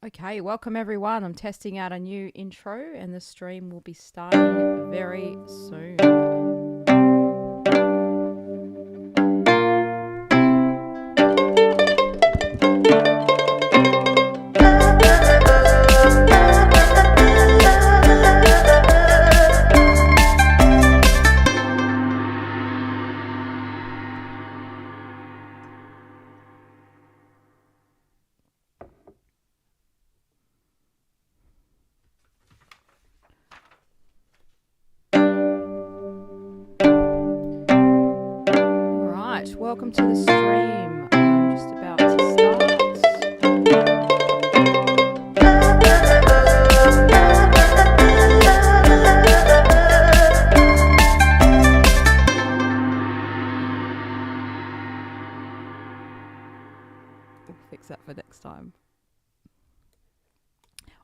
Okay, welcome everyone. I'm testing out a new intro and the stream will be starting very soon. Welcome to the stream. I'm just about to start. We'll fix that for next time.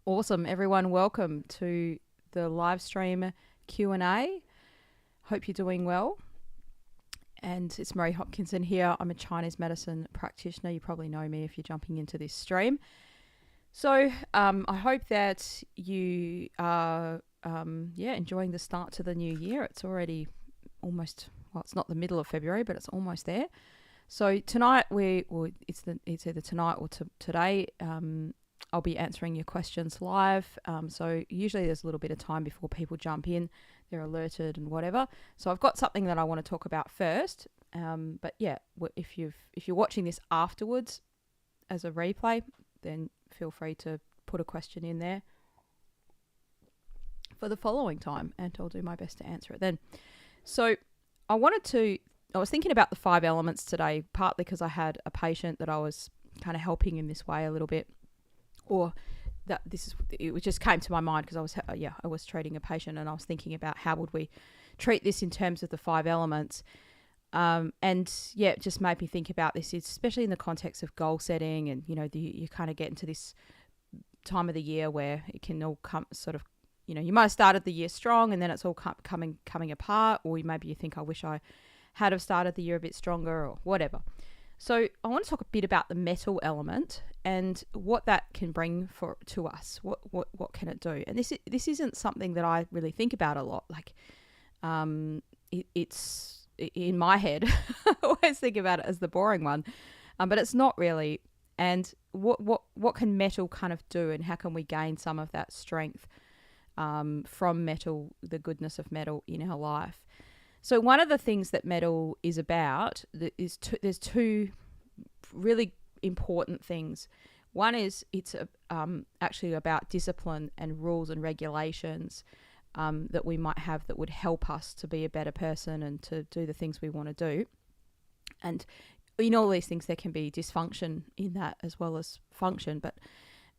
Awesome, everyone. Welcome to the live stream Q&A. Hope you're doing well. And it's Mary Hopkinson here. I'm a Chinese medicine practitioner. You probably know me if you're jumping into this stream. So I hope that you are enjoying the start to the new year. It's already almost, well, it's not the middle of February, but it's almost there. So tonight, it's either tonight or today, I'll be answering your questions live. So usually there's a little bit of time before people jump in. They're alerted and whatever. So I've got something that I want to talk about first. But yeah, if you're watching this afterwards as a replay, then feel free to put a question in there for the following time, and I'll do my best to answer it then. So I was thinking about the 5 elements today, partly because I had a patient that I was kind of helping in this way a little bit, or that it just came to my mind because I was treating a patient and I was thinking about how would we treat this in terms of the 5 elements. It just made me think about this, especially in the context of goal setting, and you kind of get into this time of the year where it can all come sort of, you might have started the year strong and then it's all coming apart, or maybe you think, I wish I had have started the year a bit stronger or whatever. So I want to talk a bit about the metal element and what that can bring to us. What can it do? And this isn't something that I really think about a lot. Like, it's in my head. I always think about it as the boring one, but it's not really. And what can metal kind of do, and how can we gain some of that strength from metal, the goodness of metal in our life? So one of the things that metal is about there's 2 really important things. One is it's actually about discipline and rules and regulations that we might have that would help us to be a better person and to do the things we want to do. And in all these things, there can be dysfunction in that as well as function, but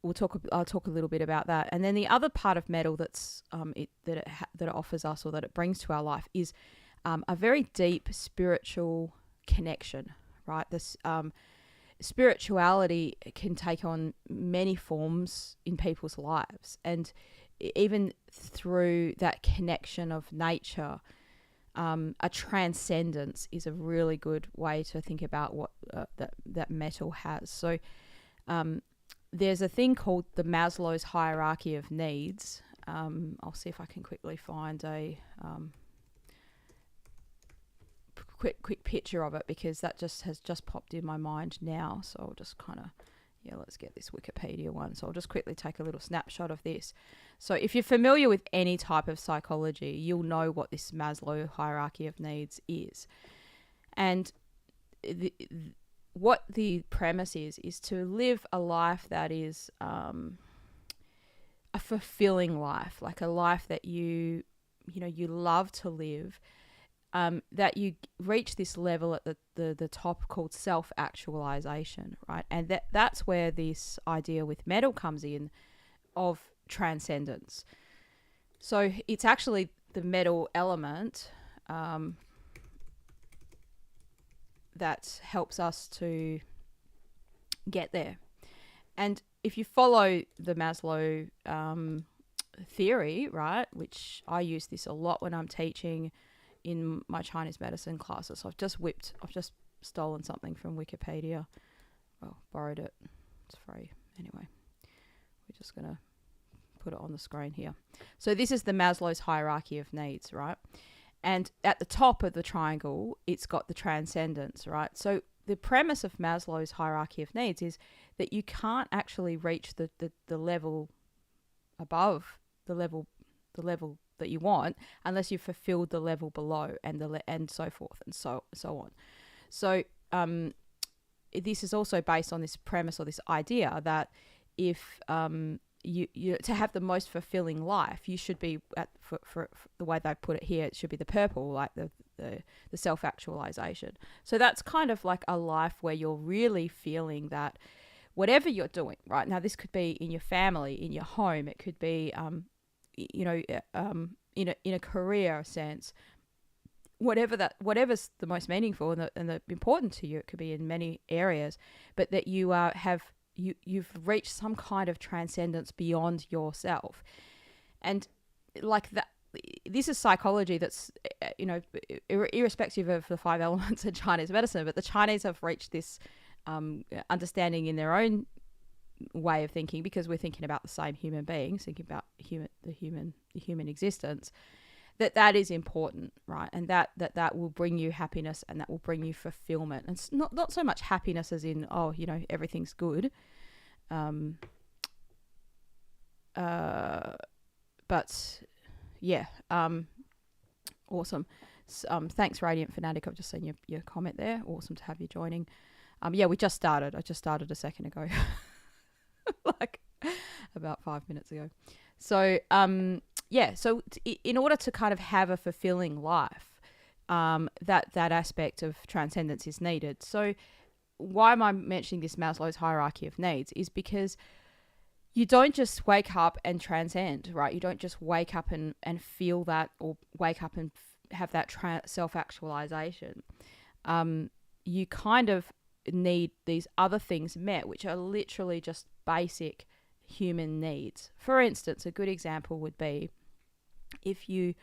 I'll talk a little bit about that. And then the other part of metal that it offers us, or that it brings to our life, is a very deep spiritual connection, right? This spirituality can take on many forms in people's lives, and even through that connection of nature, a transcendence is a really good way to think about what that metal has. So there's a thing called the Maslow's hierarchy of needs. I'll see if I can quickly find a quick picture of it, because that has just popped in my mind now. So I'll just kind of, let's get this Wikipedia one. So I'll just quickly take a little snapshot of this. So if you're familiar with any type of psychology, you'll know what this Maslow hierarchy of needs is. And what the premise is to live a life that is a fulfilling life, like a life that you love to live. That you reach this level at the top called self-actualization, right? And that's where this idea with metal comes in, of transcendence. So it's actually the metal element that helps us to get there. And if you follow the Maslow theory, right, which I use this a lot when I'm teaching in my Chinese medicine classes. So I've just stolen something from Wikipedia. Well, borrowed it. It's free. Anyway, we're just going to put it on the screen here. So this is the Maslow's hierarchy of needs, right? And at the top of the triangle, it's got the transcendence, right? So the premise of Maslow's hierarchy of needs is that you can't actually reach the level above the level that you want unless you've fulfilled the level below, and so forth and so on. So this is also based on this premise or this idea that if you to have the most fulfilling life, you should be for the way they put it here, it should be the purple, like the self-actualization. So that's kind of like a life where you're really feeling that whatever you're doing right now, this could be in your family, in your home, it could be in a career sense, whatever's the most meaningful and the important to you. It could be in many areas, but that you you've reached some kind of transcendence beyond yourself. And like that, this is psychology that's, irrespective of the 5 elements of Chinese medicine, but the Chinese have reached this understanding in their own way of thinking, because we're thinking about the same human beings, thinking about the human existence, that is important, right? And that will bring you happiness, and that will bring you fulfillment. And it's not so much happiness as in, everything's good. But yeah, awesome. Thanks, Radiant Fanatic. I've just seen your comment there. Awesome to have you joining. We just started. I just started a second ago, like about 5 minutes ago. So, so in order to kind of have a fulfilling life, that aspect of transcendence is needed. So why am I mentioning this Maslow's hierarchy of needs is because you don't just wake up and transcend, right? You don't just wake up and feel that, or wake up and have that self-actualization. You kind of need these other things met, which are literally just basic human needs. For instance, a good example would be if you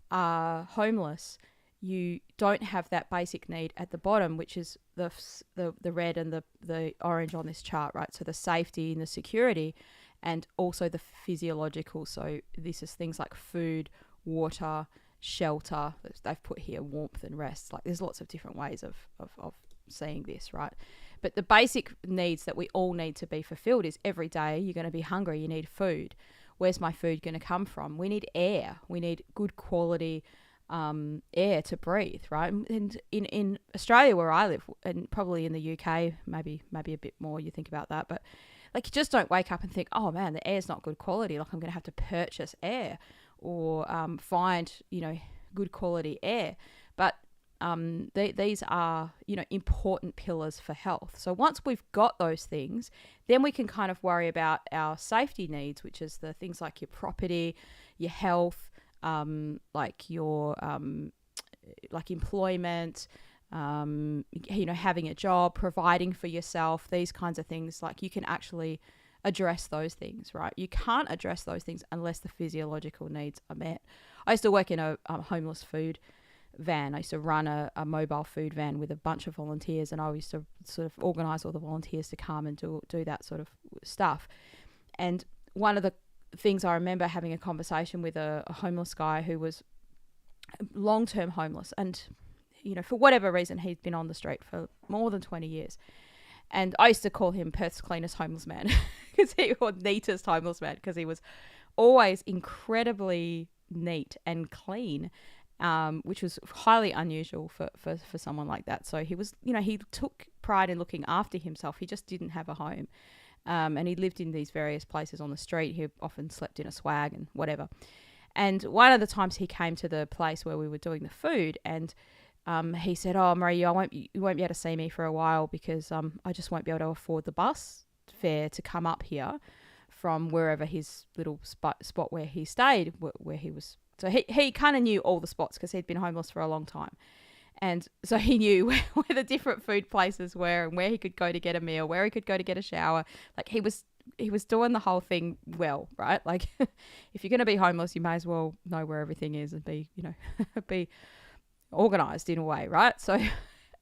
are homeless, you don't have that basic need at the bottom, which is the red and the orange on this chart, right? So the safety and the security, and also the physiological. So this is things like food, water, shelter. They've put here warmth and rest. Like there's lots of different ways of seeing this, right? But the basic needs that we all need to be fulfilled is every day you're going to be hungry, you need food. Where's my food going to come from? We need air. We need good quality air to breathe, right? And in Australia where I live, and probably in the UK, maybe a bit more, you think about that, but like you just don't wake up and think, oh man, the air's not good quality, like I'm going to have to purchase air or find, good quality air. But these are, important pillars for health. So once we've got those things, then we can kind of worry about our safety needs, which is the things like your property, your health, like your like employment, having a job, providing for yourself, these kinds of things. Like you can actually address those things, right? You can't address those things unless the physiological needs are met. I used to work in a homeless food van. I used to run a mobile food van with a bunch of volunteers, and I used to sort of organize all the volunteers to come and do that sort of stuff. And one of the things I remember having a conversation with a homeless guy who was long-term homeless, and for whatever reason he'd been on the street for more than 20 years. And I used to call him Perth's cleanest homeless man or neatest homeless man, because he was always incredibly neat and clean, which was highly unusual for someone like that. So he was, he took pride in looking after himself. He just didn't have a home. And he lived in these various places on the street. He often slept in a swag and whatever. And one of the times he came to the place where we were doing the food, and he said, "Oh, Marie, you won't be able to see me for a while because I just won't be able to afford the bus fare to come up here from wherever his little spot where he stayed, where he was." So he kind of knew all the spots because he'd been homeless for a long time. And so he knew where the different food places were and where he could go to get a meal, where he could go to get a shower. Like he was doing the whole thing well, right? Like if you're going to be homeless, you may as well know where everything is and be, be organized in a way, right? So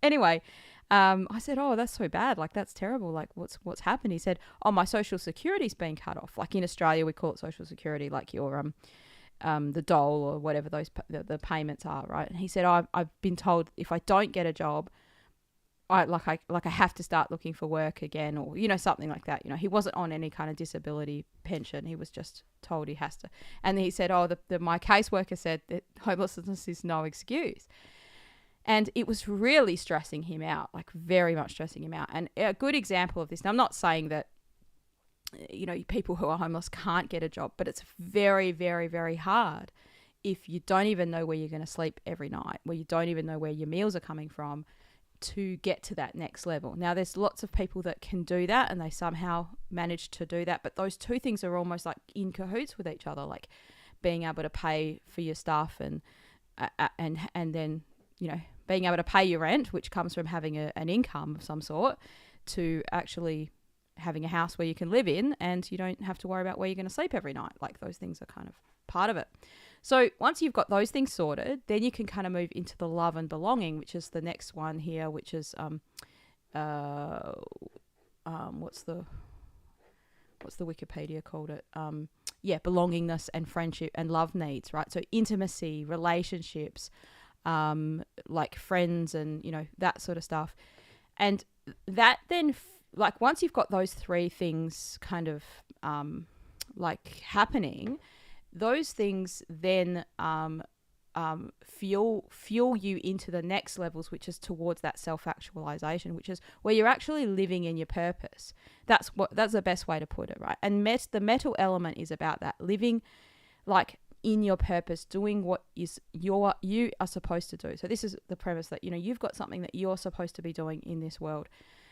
anyway, I said, oh, that's so bad. Like, that's terrible. Like, what's happened? He said, oh, my social security's been cut off. Like in Australia, we call it social security, like your the dole or whatever the payments are, right? And he said, I've been told if I don't get a job, I have to start looking for work again, or something like that. He wasn't on any kind of disability pension. He was just told he has to. And he said, oh, my caseworker said that homelessness is no excuse. And it was really stressing him out, like very much stressing him out. And a good example of this, now I'm not saying that, people who are homeless can't get a job, but it's very, very, very hard if you don't even know where you're going to sleep every night, where you don't even know where your meals are coming from, to get to that next level. Now, there's lots of people that can do that and they somehow manage to do that, but those two things are almost like in cahoots with each other, like being able to pay for your stuff and then, being able to pay your rent, which comes from having an income of some sort, to actually having a house where you can live in and you don't have to worry about where you're going to sleep every night. Like those things are kind of part of it. So once you've got those things sorted, then you can kind of move into the love and belonging, which is the next one here, which is what's the Wikipedia called it? Belongingness and friendship and love needs, right? So intimacy, relationships, like friends and that sort of stuff. And that then once you've got those three things kind of happening, those things then fuel you into the next levels, which is towards that self-actualization, which is where you're actually living in your purpose. That's the best way to put it, right? And the metal element is about that, living like in your purpose, doing what is you are supposed to do. So this is the premise that you've got something that you're supposed to be doing in this world,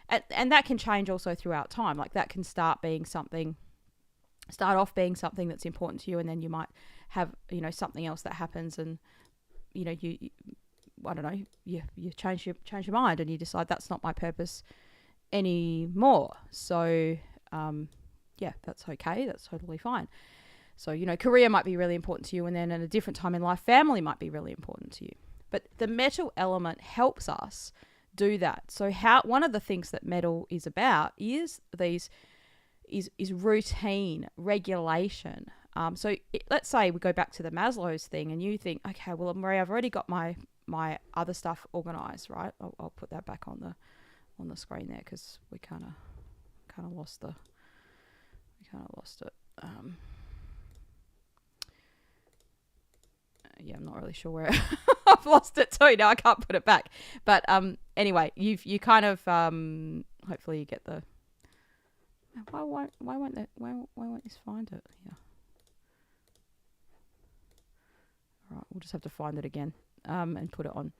and that can change also throughout time. Like that can start off being something that's important to you, and then you might have something else that happens, and you I don't know, you change your mind and you decide that's not my purpose anymore. So that's okay, that's totally fine. So career might be really important to you, and then at a different time in life, family might be really important to you. But the metal element helps us do that. So one of the things that metal is about is routine, regulation. Let's say we go back to the Maslow's thing, and you think, okay, well, Marie, I've already got my other stuff organized, right? I'll put that back on the screen there because we kind of lost it. I'm not really sure where I've lost it too. Now I can't put it back. But anyway, you kind of hopefully you get the. Why won't this find it? Yeah. All right, we'll just have to find it again and put it on.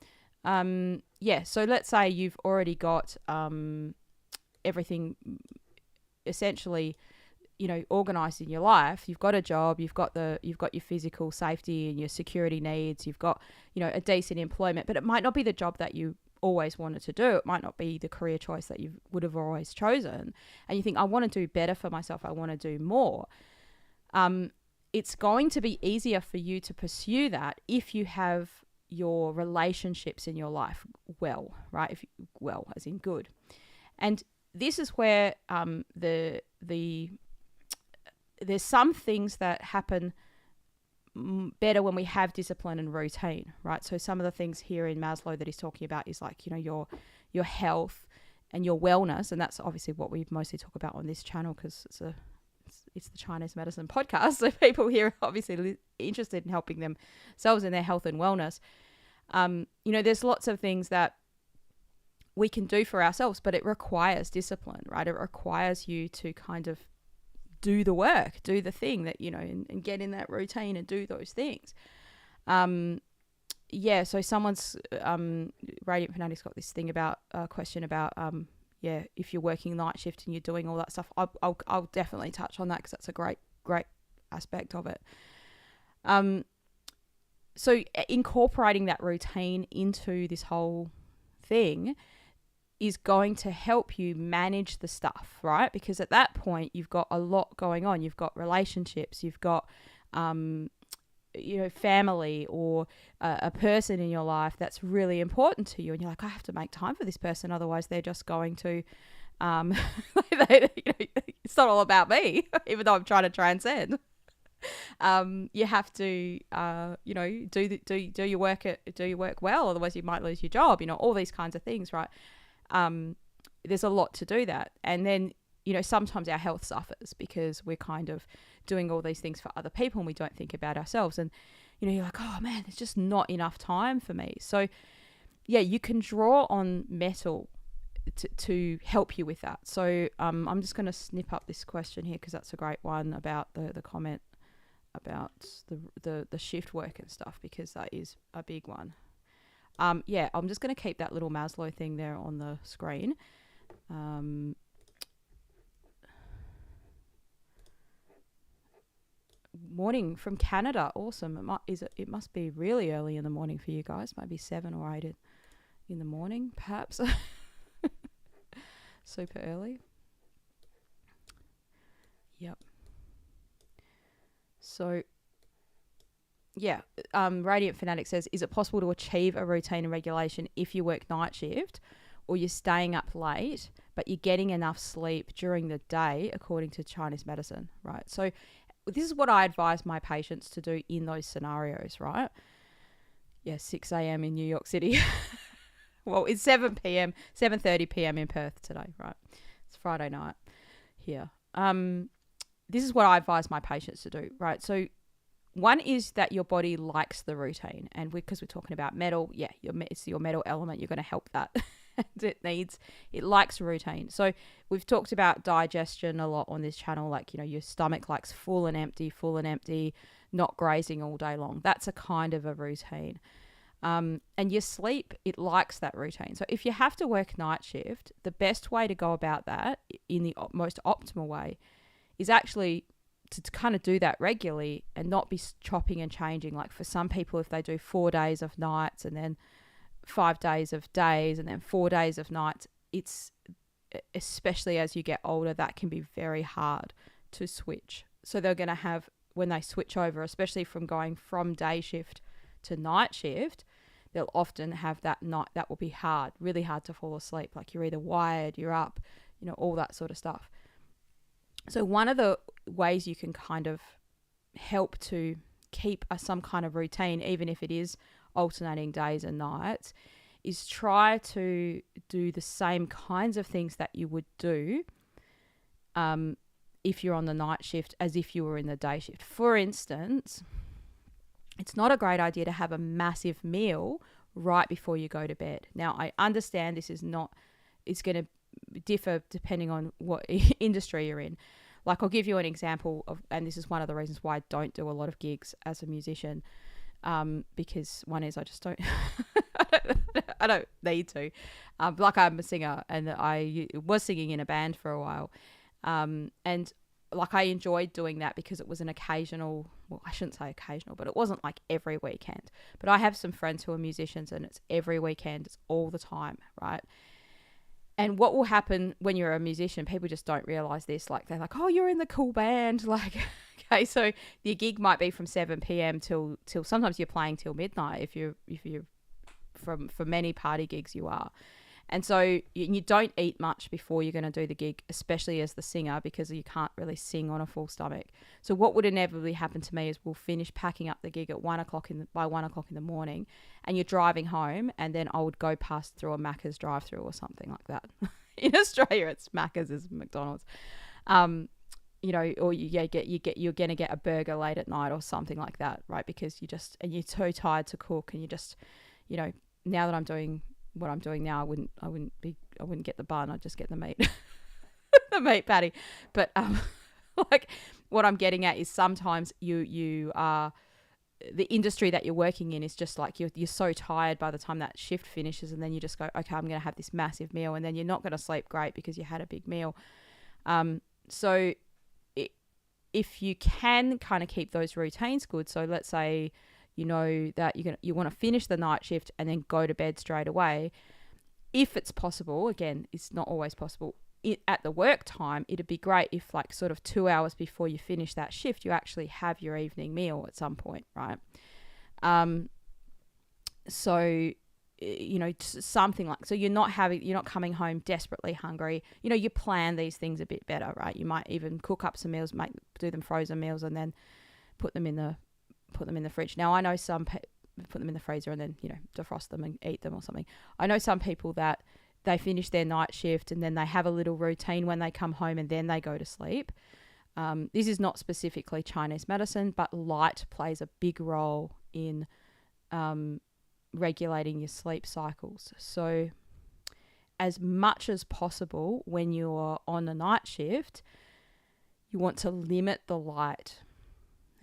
So let's say you've already got everything essentially organized in your life. You've got a job, you've got your physical safety and your security needs, you've got a decent employment, but it might not be the job that you always wanted to do. It might not be the career choice that you would have always chosen, and you think, I want to do better for myself, I want to do more. It's going to be easier for you to pursue that if you have your relationships in your life well, right? Well, as in good. And this is where there's some things that happen better when we have discipline and routine, right? So some of the things here in Maslow that he's talking about is like, your health and your wellness. And that's obviously what we mostly talk about on this channel because it's the Chinese medicine podcast. So people here are obviously interested in helping themselves in their health and wellness. There's lots of things that we can do for ourselves, but it requires discipline, right? It requires you to kind of do the work, do the thing that, and get in that routine and do those things. So someone's, Radiant Fanatic's got this thing about, question about, if you're working night shift and you're doing all that stuff. I'll definitely touch on that because that's a great aspect of it. So incorporating that routine into this whole thing is going to help you manage the stuff, right? Because at that point, you've got a lot going on. You've got relationships, you've got family or a person in your life that's really important to you, and you're like, I have to make time for this person, otherwise they're just going to it's not all about me, even though I'm trying to transcend. You have to do your work well, otherwise you might lose your job, all these kinds of things, right? There's a lot to do that. And then sometimes our health suffers because we're kind of doing all these things for other people and we don't think about ourselves. And, you're like, oh man, there's just not enough time for me. So yeah, you can draw on metal to help you with that. So I'm just going to snip up this question here because that's a great one about the comment about the shift work and stuff, because that is a big one. I'm just going to keep that little Maslow thing there on the screen. Morning from Canada, awesome. It must be really early in the morning for you guys, maybe 7 or 8 in the morning perhaps. Super early. Yep. So yeah, Radiant Fanatic says, is it possible to achieve a routine and regulation if you work night shift or you're staying up late but you're getting enough sleep during the day according to Chinese medicine, right? So this is what I advise my patients to do in those scenarios, right? Yeah, 6 a.m. in New York City. Well, it's 7 p.m., 7:30 p.m. in Perth today, right? It's Friday night here. This is what I advise my patients to do, right? So one is that your body likes the routine. And because we're talking about metal, yeah, it's your metal element. You're going to help that. It likes routine. So we've talked about digestion a lot on this channel. Like, your stomach likes full and empty, not grazing all day long. That's a kind of a routine. And your sleep, it likes that routine. So if you have to work night shift, the best way to go about that in the most optimal way is actually to kind of do that regularly and not be chopping and changing. Like for some people, if they do 4 days of nights and then 5 days of days and then 4 days of nights, it's, especially as you get older, that can be very hard to switch. So they're going to have, when they switch over, especially from going from day shift to night shift, they'll often have that night that will be hard, really hard to fall asleep. Like you're either wired, you're up, all that sort of stuff. So one of the ways you can kind of help to keep some kind of routine, even if it is alternating days and nights, is try to do the same kinds of things that you would do if you're on the night shift as if you were in the day shift. For instance, it's not a great idea to have a massive meal right before you go to bed. Now, I understand it's going to differ depending on what industry you're in. Like, I'll give you an example of, and this is one of the reasons why I don't do a lot of gigs as a musician, because one is I just don't, I don't need to. Like, I'm a singer and I was singing in a band for a while, and like I enjoyed doing that because it was an occasional, well, I shouldn't say occasional, but it wasn't like every weekend. But I have some friends who are musicians and it's every weekend, it's all the time, right? And what will happen when you're a musician, people just don't realize this. Like, they're like, oh, you're in the cool band. Like, okay, so your gig might be from 7 p.m. till sometimes you're playing till midnight if you're for many party gigs you are. And so you don't eat much before you're going to do the gig, especially as the singer, because you can't really sing on a full stomach. So what would inevitably happen to me is we'll finish packing up the gig at by 1 o'clock in the morning, and you're driving home, and then I would go past through a Macca's drive-through or something like that. In Australia, it's Macca's is McDonald's. Or you're going to get a burger late at night or something like that, right? Because you're too tired to cook, and you just, now that I'm doing what I'm doing now, I wouldn't get the bun. I'd just get the meat, the meat patty. But like what I'm getting at is sometimes you are, the industry that you're working in is just like you're so tired by the time that shift finishes, and then you just go, okay, I'm going to have this massive meal, and then you're not going to sleep great because you had a big meal. So if you can kind of keep those routines good, so let's say that you want to finish the night shift and then go to bed straight away. If it's possible, again, it's not always possible. at the work time, it'd be great if like sort of 2 hours before you finish that shift, you actually have your evening meal at some point, right? So, something like, so you're not coming home desperately hungry. You plan these things a bit better, right? You might even cook up some meals, do them frozen meals, and then put them in the fridge. Now, I know some put them in the freezer and then, defrost them and eat them or something. I know some people that they finish their night shift and then they have a little routine when they come home and then they go to sleep. This is not specifically Chinese medicine, but light plays a big role in regulating your sleep cycles. So as much as possible when you're on a night shift, you want to limit the light.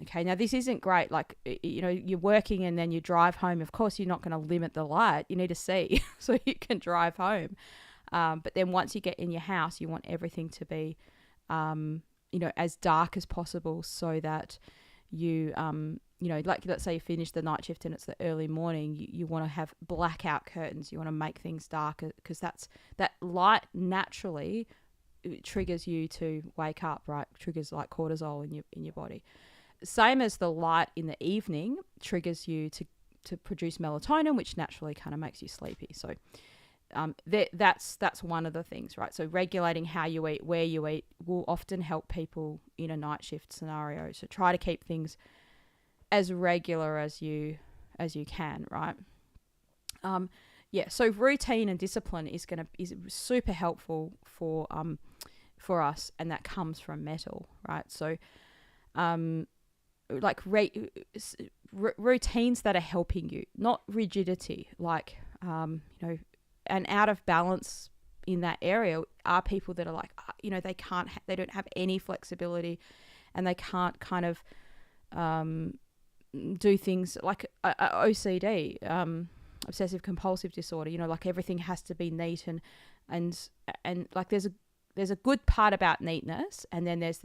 Okay, now this isn't great. Like, you're working and then you drive home. Of course, you're not going to limit the light. You need to see so you can drive home. But then once you get in your house, you want everything to be, as dark as possible so that you, like let's say you finish the night shift and it's the early morning, you want to have blackout curtains. You want to make things darker because that light naturally triggers you to wake up, right? Triggers like cortisol in your body. Same as the light in the evening triggers you to produce melatonin, which naturally kind of makes you sleepy. So that's one of the things, right? So regulating how you eat, where you eat will often help people in a night shift scenario. So try to keep things as regular as you can, right? So routine and discipline is super helpful for us, and that comes from metal, right? So like routines that are helping you, not rigidity, like and out of balance in that area are people that are like, they don't have any flexibility, and they can't kind of do things like OCD, obsessive compulsive disorder. Like everything has to be neat and like there's a good part about neatness, and then there's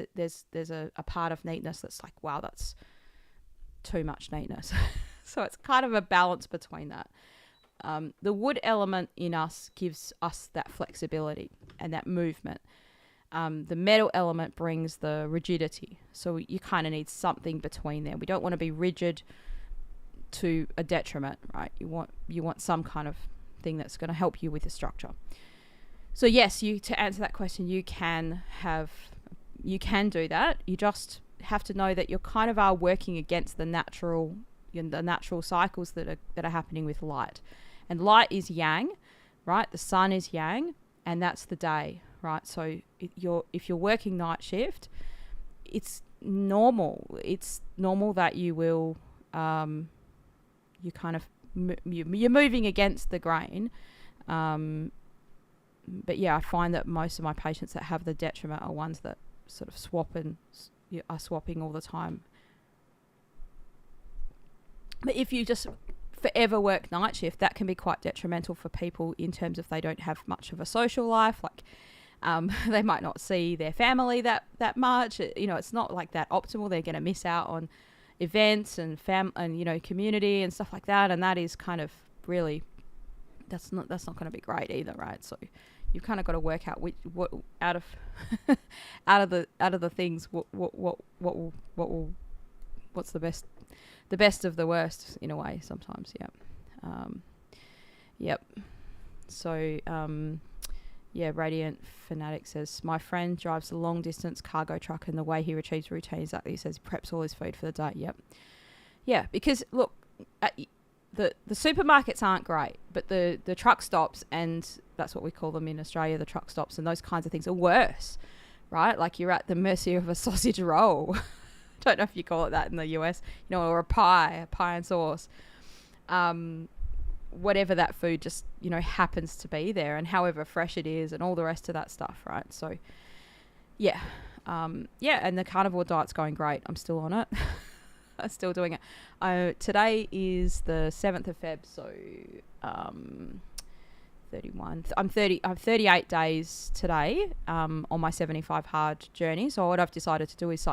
a part of neatness that's like, wow, that's too much neatness. So it's kind of a balance between that. The wood element in us gives us that flexibility and that movement. The metal element brings the rigidity. So you kind of need something between there. We don't want to be rigid to a detriment, right? You want some kind of thing that's going to help you with the structure. So yes, to answer that question, you can do that. You just have to know that you kind of are working against the natural cycles that are happening with light. And light is yang, right? The sun is yang, and that's the day, right? So if you're working night shift, it's normal. It's normal that you will you're moving against the grain. But yeah, I find that most of my patients that have the detriment are ones that sort of are swapping all the time. But if you just forever work night shift, that can be quite detrimental for people in terms of they don't have much of a social life. Like they might not see their family that much. It's not like that optimal. They're going to miss out on events and community and stuff like that. And that is kind of really, that's not going to be great either, right? So you've kind of got to work out what out of the things what's the best of the worst in a way sometimes. So Radiant Fanatic says, my friend drives a long distance cargo truck, and the way he achieves routine exactly, he says he preps all his food for the day. Because look, the supermarkets aren't great, but the truck stops, and that's what we call them in Australia, the truck stops, and those kinds of things are worse, right? Like you're at the mercy of a sausage roll. Don't know if you call it that in the US, or a pie and sauce. Whatever that food just, happens to be there, and however fresh it is and all the rest of that stuff, right? So, and the carnivore diet's going great. I'm still on it. I'm still doing it. Today is the 7th of Feb, so 31. I'm 38 days today on my 75 hard journey. So what I've decided to do is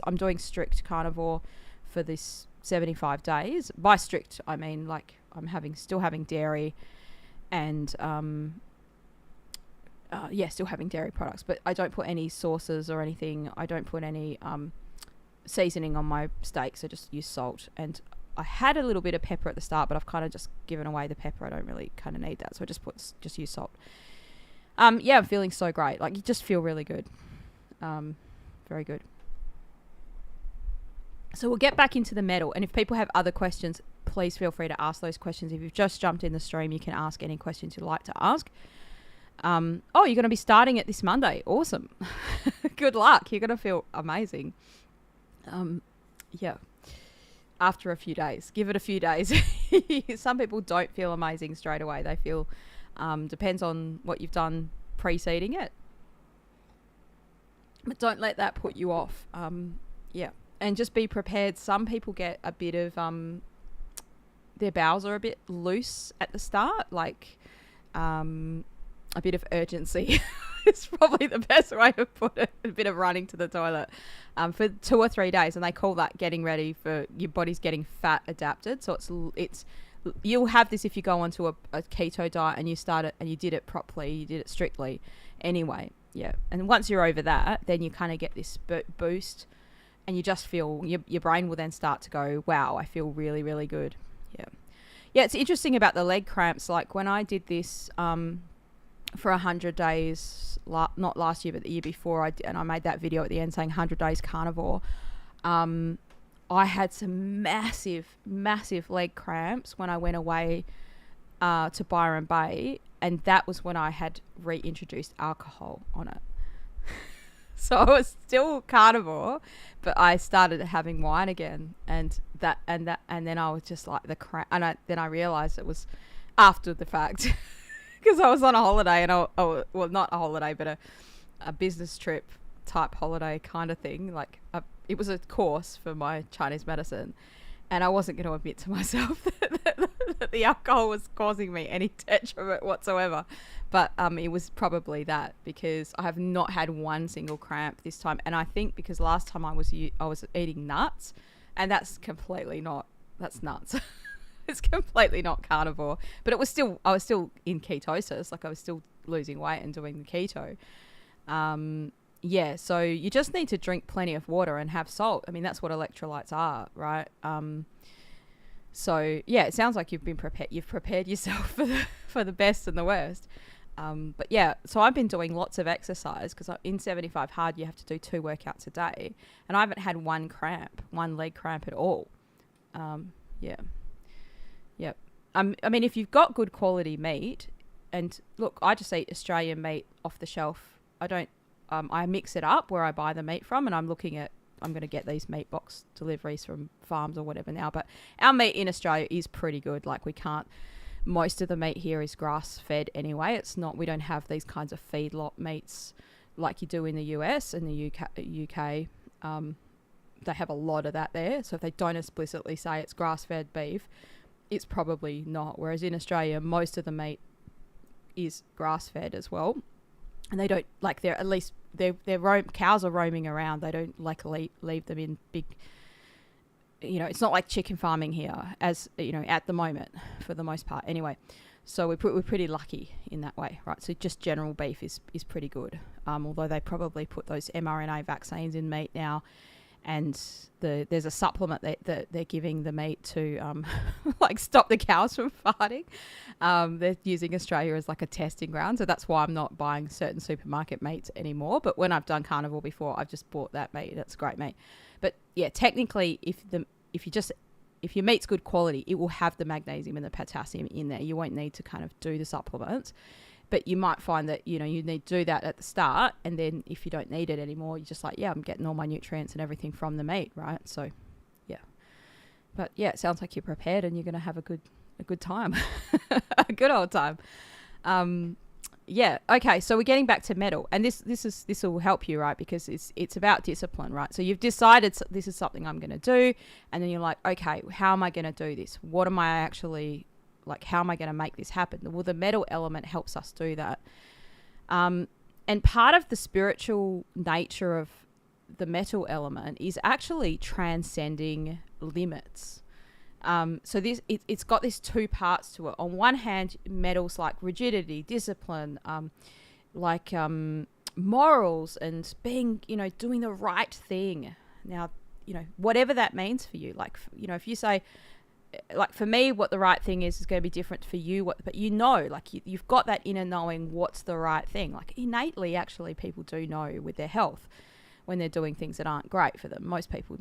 I'm doing strict carnivore for this 75 days. By strict, I mean like I'm still having dairy and still having dairy products, but I don't put any sauces or anything. I don't put any seasoning on my steaks. I just use salt, and I had a little bit of pepper at the start, but I've kind of just given away the pepper. I don't really kind of need that, so I just use salt. I'm feeling so great. Like, you just feel really good. Very good. So we'll get back into the metal, and if people have other questions, please feel free to ask those questions. If you've just jumped in the stream, you can ask any questions you'd like to ask. You're going to be starting it this Monday. Awesome. Good luck. You're going to feel amazing. After a few days, give it a few days. Some people don't feel amazing straight away. They feel, depends on what you've done preceding it. But don't let that put you off. And just be prepared. Some people get a bit of, their bowels are a bit loose at the start, like a bit of urgency. It's probably the best way to put it. A bit of running to the toilet for 2 or 3 days, and they call that getting ready for your body's getting fat adapted. So it's you'll have this if you go onto a keto diet and you start it and you did it properly, you did it strictly anyway. Yeah, and once you're over that, then you kind of get this boost, and you just feel your brain will then start to go, wow, I feel really, really good. Yeah, it's interesting about the leg cramps. Like when I did this for 100 days, not last year but the year before, and I made that video at the end saying 100 days carnivore, I had some massive leg cramps when I went away to Byron Bay, and that was when I had reintroduced alcohol on it. So I was still carnivore, but I started having wine again, and then I was just like the cramp, and then I realized it was after the fact. Because I was on a holiday, and well, not a holiday, but a business trip type holiday kind of thing. Like it was a course for my Chinese medicine, and I wasn't going to admit to myself that the alcohol was causing me any detriment whatsoever. But it was probably that, because I have not had one single cramp this time, and I think because last time I was eating nuts, and that's nuts. It's completely not carnivore, but I was still in ketosis. Like I was still losing weight and doing the keto. So you just need to drink plenty of water and have salt. I mean, that's what electrolytes are, right? It sounds like you've been prepared. You've prepared yourself for the best and the worst. So I've been doing lots of exercise, because in 75 hard you have to do 2 workouts a day, and I haven't had one leg cramp at all. Yep. I mean, if you've got good quality meat, and look, I just eat Australian meat off the shelf. I don't, I mix it up where I buy the meat from, and I'm going to get these meat box deliveries from farms or whatever now, but our meat in Australia is pretty good. Like most of the meat here is grass fed anyway. We don't have these kinds of feedlot meats like you do in the US and the UK. They have a lot of that there. So if they don't explicitly say it's grass fed beef, it's probably not. Whereas in Australia, most of the meat is grass fed as well, and they don't cows are roaming around. They don't leave them in big. It's not like chicken farming here, as at the moment, for the most part. Anyway, so we're pretty lucky in that way, right? So just general beef is pretty good. Although they probably put those mRNA vaccines in meat now. And there's a supplement that they're giving the meat to stop the cows from farting. They're using Australia as like a testing ground, so that's why I'm not buying certain supermarket meats anymore. But when I've done carnivore before, I've just bought that meat. That's great meat. But yeah, technically, if your meat's good quality, it will have the magnesium and the potassium in there. You won't need to kind of do the supplements. But you might find that, you need to do that at the start. And then if you don't need it anymore, you're just like, I'm getting all my nutrients and everything from the meat, right? So, yeah. But, yeah, it sounds like you're prepared and you're going to have a good time. A good old time. Okay, so we're getting back to metal. And this will help you, right? Because it's about discipline, right? So you've decided this is something I'm going to do. And then you're like, okay, how am I going to do this? What am I actually... how am I going to make this happen? Well, the metal element helps us do that. And part of the spiritual nature of the metal element is actually transcending limits. So it's got these 2 parts to it. On one hand, metal's like rigidity, discipline, like morals and being, doing the right thing. Now, whatever that means for you. Like, if you say, like for me, what the right thing is going to be different for you. But like you've got that inner knowing what's the right thing. Like innately, actually, people do know with their health when they're doing things that aren't great for them. Most people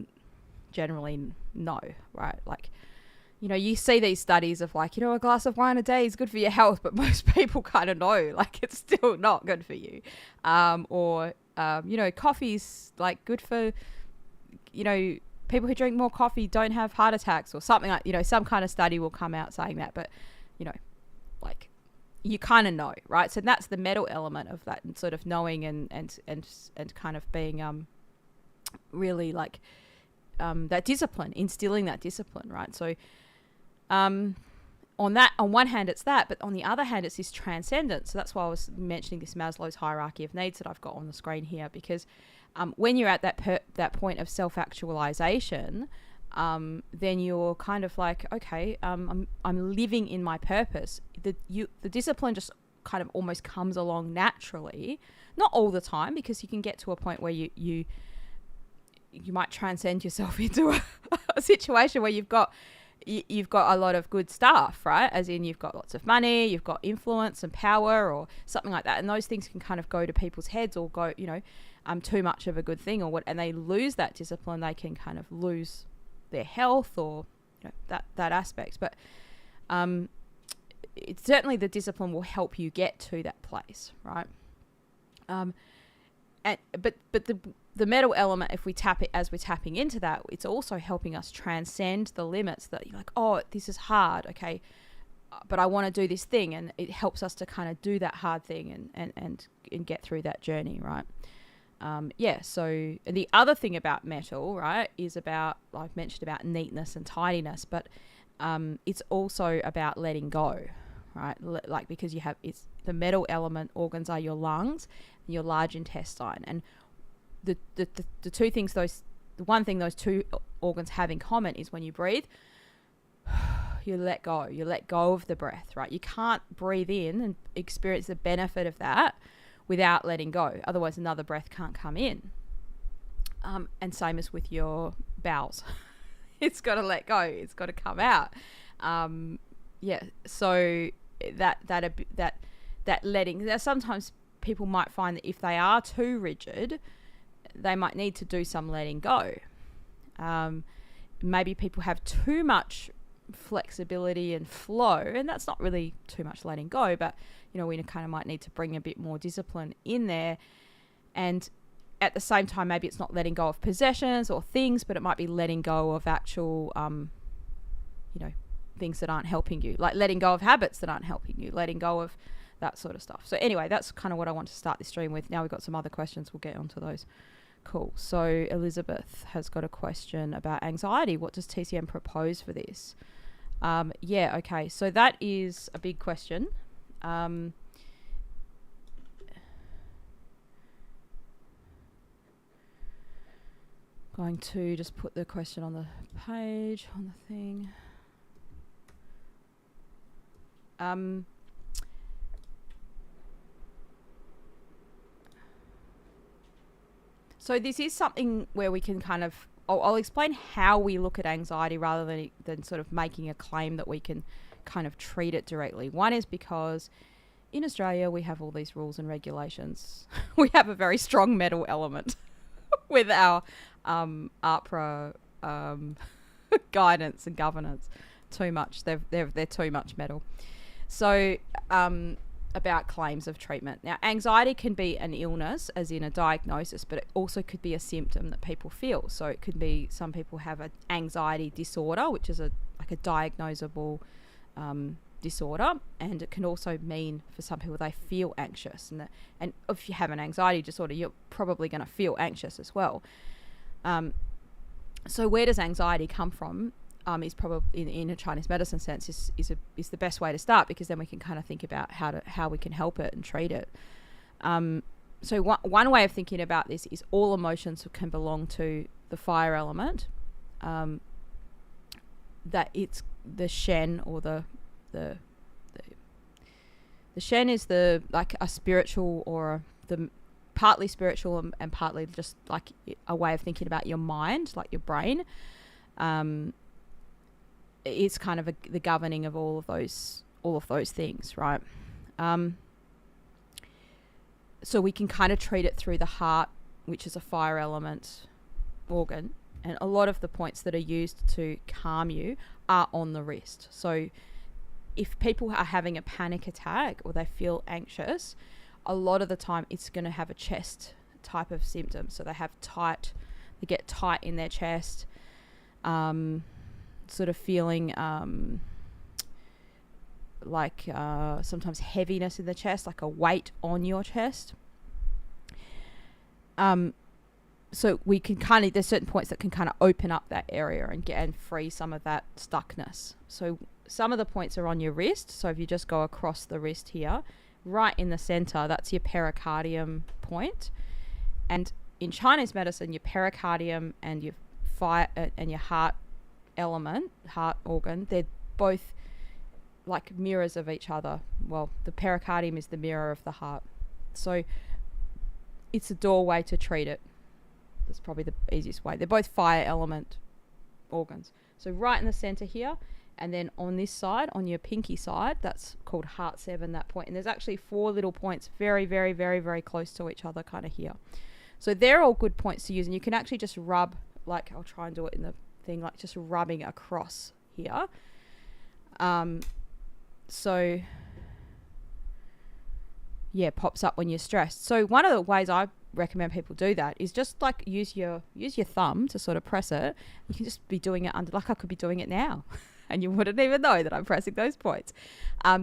generally know, right? Like, you see these studies of like, a glass of wine a day is good for your health, but most people kind of know like it's still not good for you. Or coffee's like good for, people who drink more coffee don't have heart attacks or something like, some kind of study will come out saying that, but, like you kind of know, right? So that's the mental element of that, and sort of knowing and kind of being really like that discipline, instilling that discipline, right? So on one hand it's that, but on the other hand it's this transcendence. So that's why I was mentioning this Maslow's hierarchy of needs that I've got on the screen here, because when you're at that point of self-actualization, then you're kind of like, okay, I'm living in my purpose. The discipline just kind of almost comes along naturally, not all the time, because you can get to a point where you might transcend yourself into a situation where you've got a lot of good stuff, right? As in you've got lots of money, you've got influence and power or something like that. And those things can kind of go to people's heads or go, too much of a good thing or what, and they lose that discipline. They can kind of lose their health or that aspect. But it's certainly the discipline will help you get to that place, right? But the mental element, if we tap it as we're tapping into that, it's also helping us transcend the limits that you're like, oh, this is hard, okay, but I want to do this thing, and it helps us to kind of do that hard thing and get through that journey, right? So the other thing about metal, right, is about, like I've mentioned, about neatness and tidiness, but it's also about letting go, right? Like, because it's the metal element organs are your lungs and your large intestine, and the two things, the one thing those two organs have in common is when you breathe, you let go of the breath, right? You can't breathe in and experience the benefit of that without letting go. Otherwise, another breath can't come in. And same as with your bowels. It's got to let go. It's got to come out. So that letting. Now, sometimes people might find that if they are too rigid, they might need to do some letting go. Maybe people have too much flexibility and flow, and that's not really too much letting go, but we kind of might need to bring a bit more discipline in there. And at the same time, maybe it's not letting go of possessions or things, but it might be letting go of actual things that aren't helping you, like letting go of habits that aren't helping you, letting go of that sort of stuff. So anyway, that's kind of what I want to start this stream with. Now we've got some other questions, we'll get onto those. Cool. So Elizabeth has got a question about anxiety. What does TCM propose for this? Okay. So that is a big question. Going to just put the question on the page, on the thing. So this is something where we can kind of, I'll explain how we look at anxiety rather than sort of making a claim that we can kind of treat it directly. One is because in Australia we have all these rules and regulations. We have a very strong metal element with our APRA guidance and governance. Too much. They're too much metal. So about claims of treatment. Now, anxiety can be an illness, as in a diagnosis, but it also could be a symptom that people feel. So it could be, some people have an anxiety disorder, which is a diagnosable disorder, and it can also mean for some people they feel anxious, and if you have an anxiety disorder, you're probably going to feel anxious as well. So where does anxiety come from? Is probably in a Chinese medicine sense is the best way to start, because then we can kind of think about how we can help it and treat it. So one way of thinking about this is all emotions can belong to the fire element. That it's the Shen or the The Shen is the like a spiritual or the partly spiritual and partly just like a way of thinking about your mind, like your brain. It's kind of the governing of all of those things, right? So we can kind of treat it through the heart, which is a fire element organ, and a lot of the points that are used to calm you are on the wrist. So if people are having a panic attack or they feel anxious, a lot of the time it's going to have a chest type of symptom. So they get tight in their chest, sort of feeling like sometimes heaviness in the chest, like a weight on your chest. So we can kind of, there's certain points that can kind of open up that area and free some of that stuckness. So some of the points are on your wrist. So if you just go across the wrist here, right in the center, that's your pericardium point. And in Chinese medicine, your pericardium and your fire and your heart element, heart organ, they're both like mirrors of each other. Well, the pericardium is the mirror of the heart. So it's a doorway to treat it. That's probably the easiest way. They're both fire element organs. So right in the center here, and then on this side, on your pinky side, that's called heart 7, that point. And there's actually 4 little points very, very, very, very close to each other kind of here. So they're all good points to use. And you can actually just rub, like I'll try and do it in the thing, like just rubbing across here. So yeah, pops up when you're stressed. So one of the ways I recommend people do that is just like use your thumb to sort of press it. You can just be doing it under, like I could be doing it now and you wouldn't even know that I'm pressing those points.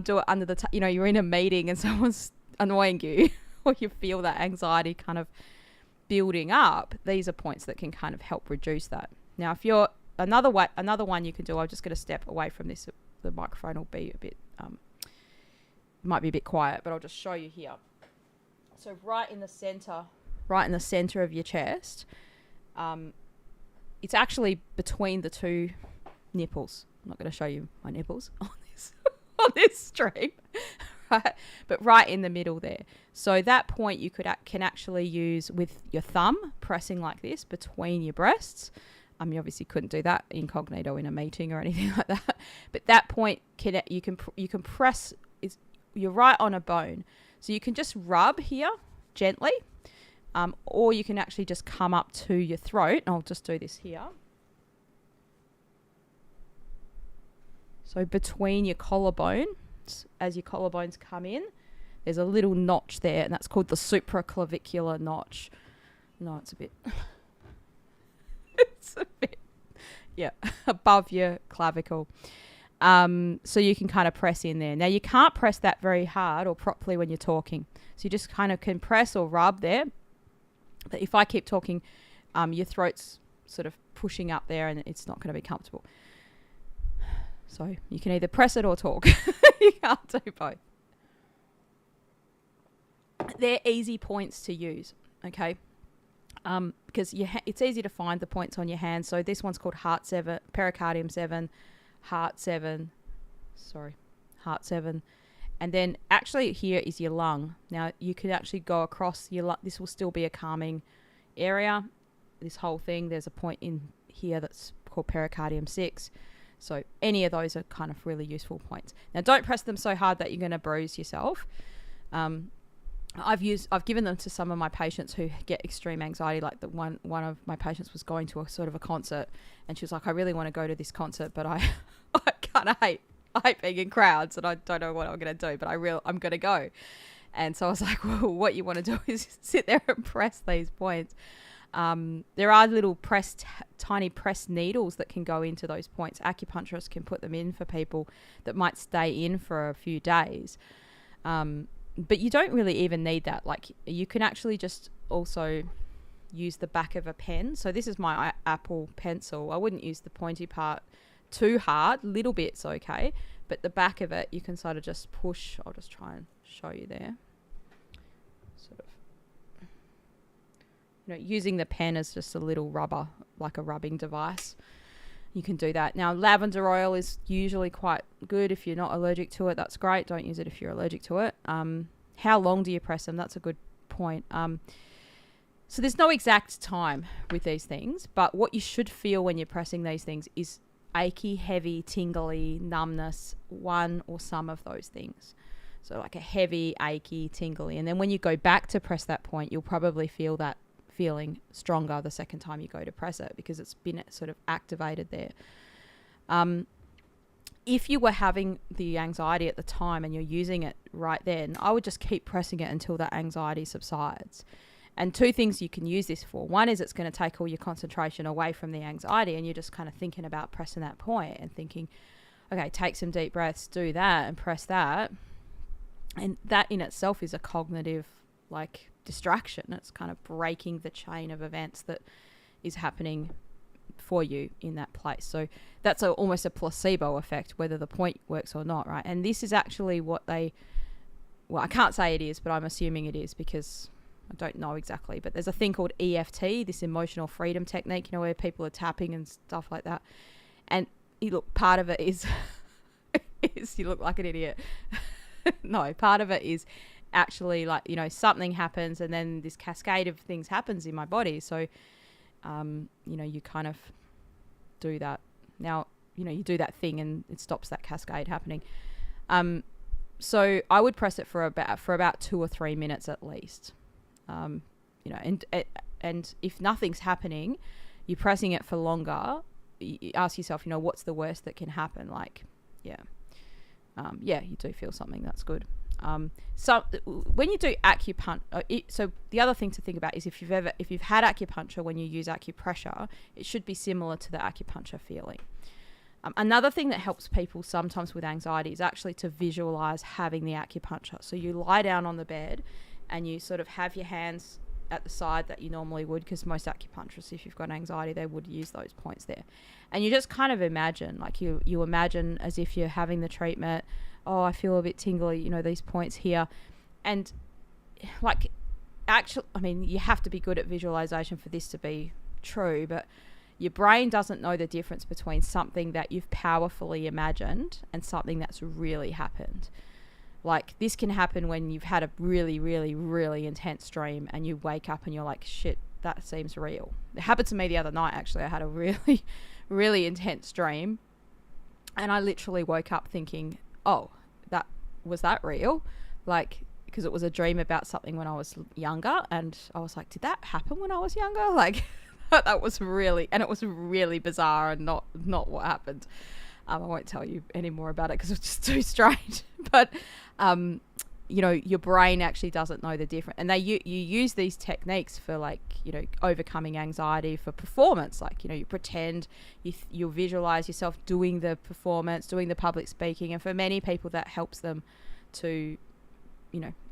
Do it under the you're in a meeting and someone's annoying you or you feel that anxiety kind of building up. These are points that can kind of help reduce that. Now if you're another one you can do, I'm just going to step away from this. The microphone will be a bit might be a bit quiet, but I'll just show you here. So right in the center of your chest, it's actually between the 2 nipples. I'm not going to show you my nipples on this stream, right? But right in the middle there. So that point you can actually use with your thumb pressing like this between your breasts. You obviously couldn't do that incognito in a meeting or anything like that. But that point you can press. You're right on a bone, so you can just rub here gently, or you can actually just come up to your throat. And I'll just do this here. So between your collarbones, as your collarbones come in, there's a little notch there, and that's called the supraclavicular notch. No, it's a bit. It's a bit, yeah, above your clavicle. So you can kind of press in there. Now you can't press that very hard or properly when you're talking. So you just kind of can press or rub there. But if I keep talking, your throat's sort of pushing up there and it's not going to be comfortable. So you can either press it or talk. You can't do both. They're easy points to use, okay? Because it's easy to find the points on your hand. So this one's called heart 7, pericardium 7, heart 7. And then actually here is your lung. Now you could actually go across your lung. This will still be a calming area. This whole thing, there's a point in here that's called pericardium 6. So any of those are kind of really useful points. Now don't press them so hard that you're going to bruise yourself. I've given them to some of my patients who get extreme anxiety. Like one of my patients was going to a sort of a concert, and she was like, "I really want to go to this concert, but I kind of hate being in crowds, and I don't know what I'm going to do, but I'm going to go." And so I was like, "Well, what you want to do is sit there and press these points." There are little tiny pressed needles that can go into those points. Acupuncturists can put them in for people that might stay in for a few days. But you don't really even need that. Like you can actually just also use the back of a pen. So this is my Apple pencil. I wouldn't use the pointy part too hard. Little bit's okay. But the back of it, you can sort of just push. I'll just try and show you there. Sort of, using the pen as just a little rubber, like a rubbing device. you can do that. Now, lavender oil is usually quite good if you're not allergic to it. That's great. Don't use it if you're allergic to it. How long do you press them? That's a good point. So there's no exact time with these things, but what you should feel when you're pressing these things is achy, heavy, tingly, numbness, one or some of those things. So like a heavy, achy, tingly. And then when you go back to press that point, you'll probably feel that feeling stronger the second time you go to press it because it's been sort of activated there. If you were having the anxiety at the time and you're using it right then, I would just keep pressing it until that anxiety subsides. And two things you can use this for. One is it's going to take all your concentration away from the anxiety and you're just kind of thinking about pressing that point and thinking, okay, take some deep breaths, do that and press that. And that in itself is a cognitive like distraction. It's kind of breaking the chain of events that is happening for you in that place. So that's almost a placebo effect, whether the point works or not, right? And this is actually what I can't say it is, but I'm assuming it is because I don't know exactly. But there's a thing called EFT, this emotional freedom technique, where people are tapping and stuff like that. And part of it is, you look like an idiot. No, part of it is actually like, something happens and then this cascade of things happens in my body. So, you kind of do that. Now, you do that thing and it stops that cascade happening. So I would press it for about 2 or 3 minutes at least. And if nothing's happening, you're pressing it for longer. You ask yourself, what's the worst that can happen? Like, you do feel something. That's good. So when you do acupuncture, so the other thing to think about is if you've had acupuncture, when you use acupressure, it should be similar to the acupuncture feeling. Another thing that helps people sometimes with anxiety is actually to visualize having the acupuncture. So you lie down on the bed and you sort of have your hands at the side that you normally would, because most acupuncturists, if you've got anxiety, they would use those points there. And you just kind of imagine, like you imagine as if you're having the treatment. Oh, I feel a bit tingly, these points here. And like, you have to be good at visualization for this to be true, but your brain doesn't know the difference between something that you've powerfully imagined and something that's really happened. Like, this can happen when you've had a really, really, really intense dream and you wake up and you're like, shit, that seems real. It happened to me the other night, actually. I had a really, really intense dream and I literally woke up thinking, oh, was that real? Like, because it was a dream about something when I was younger, and I was like, did that happen when I was younger? Like, that was really, and it was really bizarre and not what happened. I won't tell you any more about it because it's just too strange. But, your brain actually doesn't know the difference. And you use these techniques for, like, overcoming anxiety for performance. Like, you pretend, you visualize yourself doing the performance, doing the public speaking. And for many people, that helps them to,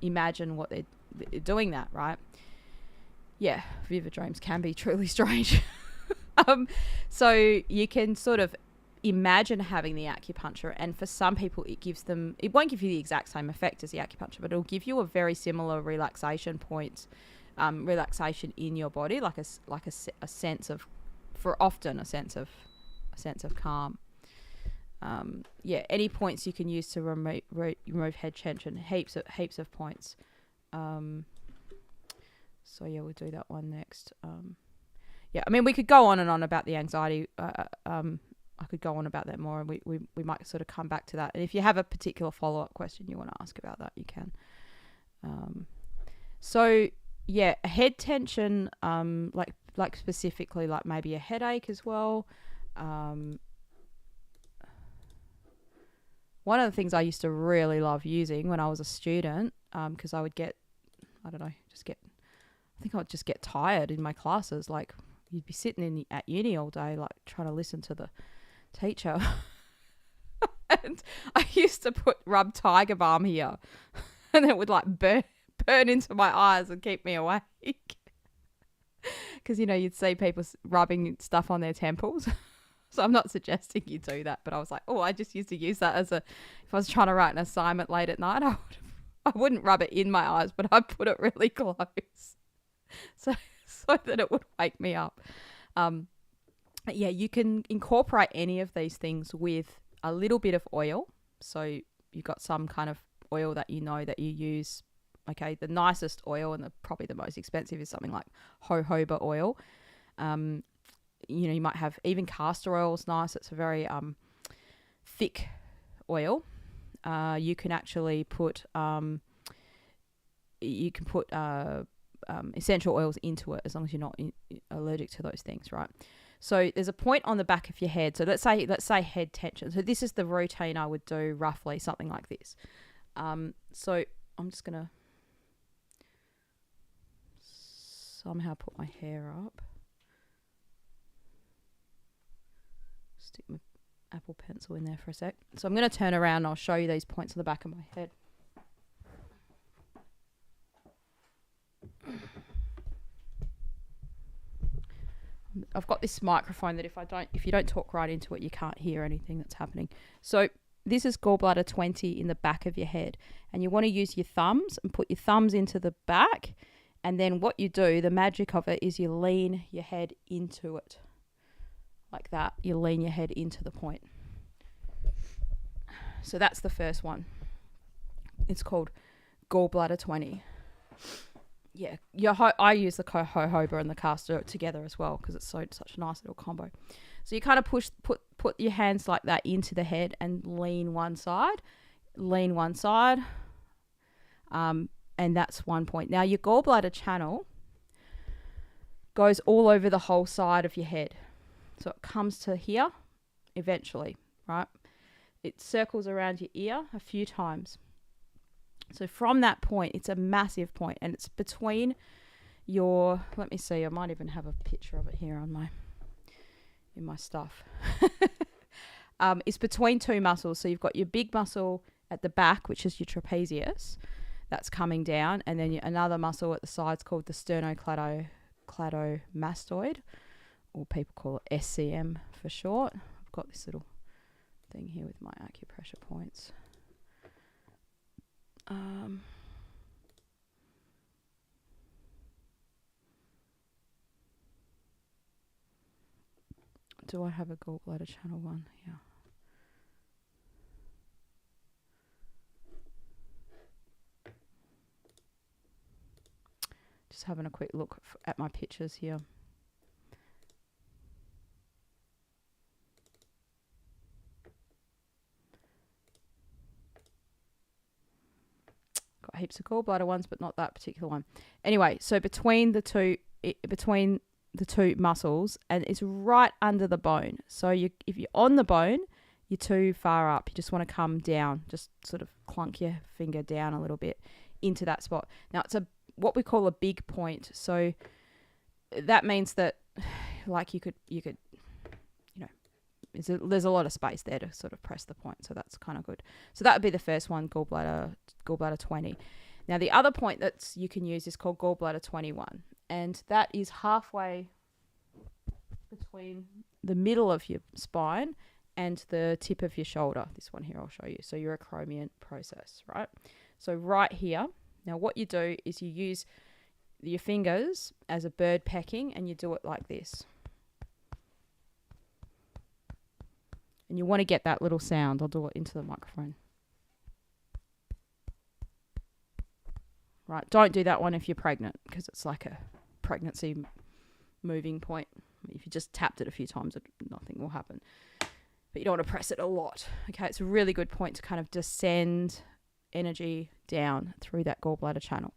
imagine what they're doing that, right? Yeah, vivid dreams can be truly strange. So you can sort of imagine having the acupuncture, and for some people it won't give you the exact same effect as the acupuncture, but it'll give you a very similar relaxation point, relaxation in your body, like a sense of, a sense of calm. Any points you can use to remove head tension, heaps of points. So we'll do that one next. We could go on and on about the anxiety. I could go on about that more, and we might sort of come back to that. And if you have a particular follow-up question you want to ask about that, you can. Head tension, like specifically, like maybe a headache as well. One of the things I used to really love using when I was a student, because I would get, I think I would just get tired in my classes. Like, you'd be sitting at uni all day, like trying to listen to the teacher. And I used to rub Tiger Balm here, and it would like burn into my eyes and keep me awake. Because, you'd see people rubbing stuff on their temples. So I'm not suggesting you do that, but I was like, I just used to use that if I was trying to write an assignment late at night, I wouldn't rub it in my eyes, but I'd put it really close so that it would wake me up. yeah, you can incorporate any of these things with a little bit of oil. So you've got some kind of oil that you know that you use. Okay, the nicest oil and probably the most expensive is something like jojoba oil. You might have even castor oil is nice. It's a very thick oil. You can actually put essential oils into it as long as you're not allergic to those things, right? So there's a point on the back of your head. So let's say head tension. So this is the routine I would do roughly, something like this. So I'm just gonna somehow put my hair up. Stick my Apple Pencil in there for a sec. So I'm going to turn around and I'll show you these points on the back of my head. I've got this microphone that if you don't talk right into it, you can't hear anything that's happening. So this is gallbladder 20 in the back of your head, and you want to use your thumbs and put your thumbs into the back, and then what you do, the magic of it, is you lean your head into it. Like that, you lean your head into the point. So that's the first one. It's called gallbladder 20. Yeah, I use the jojoba and the castor together as well because it's such a nice little combo. So you kind of put your hands like that into the head and lean one side, and that's one point. Now your gallbladder channel goes all over the whole side of your head. So it comes to here eventually, right? It circles around your ear a few times. So from that point, it's a massive point, and it's between your, let me see, I might even have a picture of it here in my stuff. It's between two muscles. So you've got your big muscle at the back, which is your trapezius, that's coming down, and then another muscle at the sides called the sternocleidomastoid, or people call it SCM for short. I've got this little thing here with my acupressure points. Do I have a gallbladder channel one? Yeah. Just having a quick look at my pictures here. Got heaps of gallbladder ones, but not that particular one. Anyway, so between the two muscles, and it's right under the bone. So if you're on the bone, you're too far up. You just want to come down, just sort of clunk your finger down a little bit into that spot. Now it's what we call a big point. So that means that, like you could, there's a lot of space there to sort of press the point. So that's kind of good. So that would be the first one, gallbladder 20. Now the other point that you can use is called gallbladder 21. And that is halfway between the middle of your spine and the tip of your shoulder. This one here I'll show you. So your acromion process, right? So right here, now what you do is you use your fingers as a bird pecking, and you do it like this. And you want to get that little sound. I'll do it into the microphone. Right, don't do that one if you're pregnant, because it's like a pregnancy moving point. If you just tapped it a few times, nothing will happen. But you don't want to press it a lot. Okay, it's a really good point to kind of descend energy down through that gallbladder channel.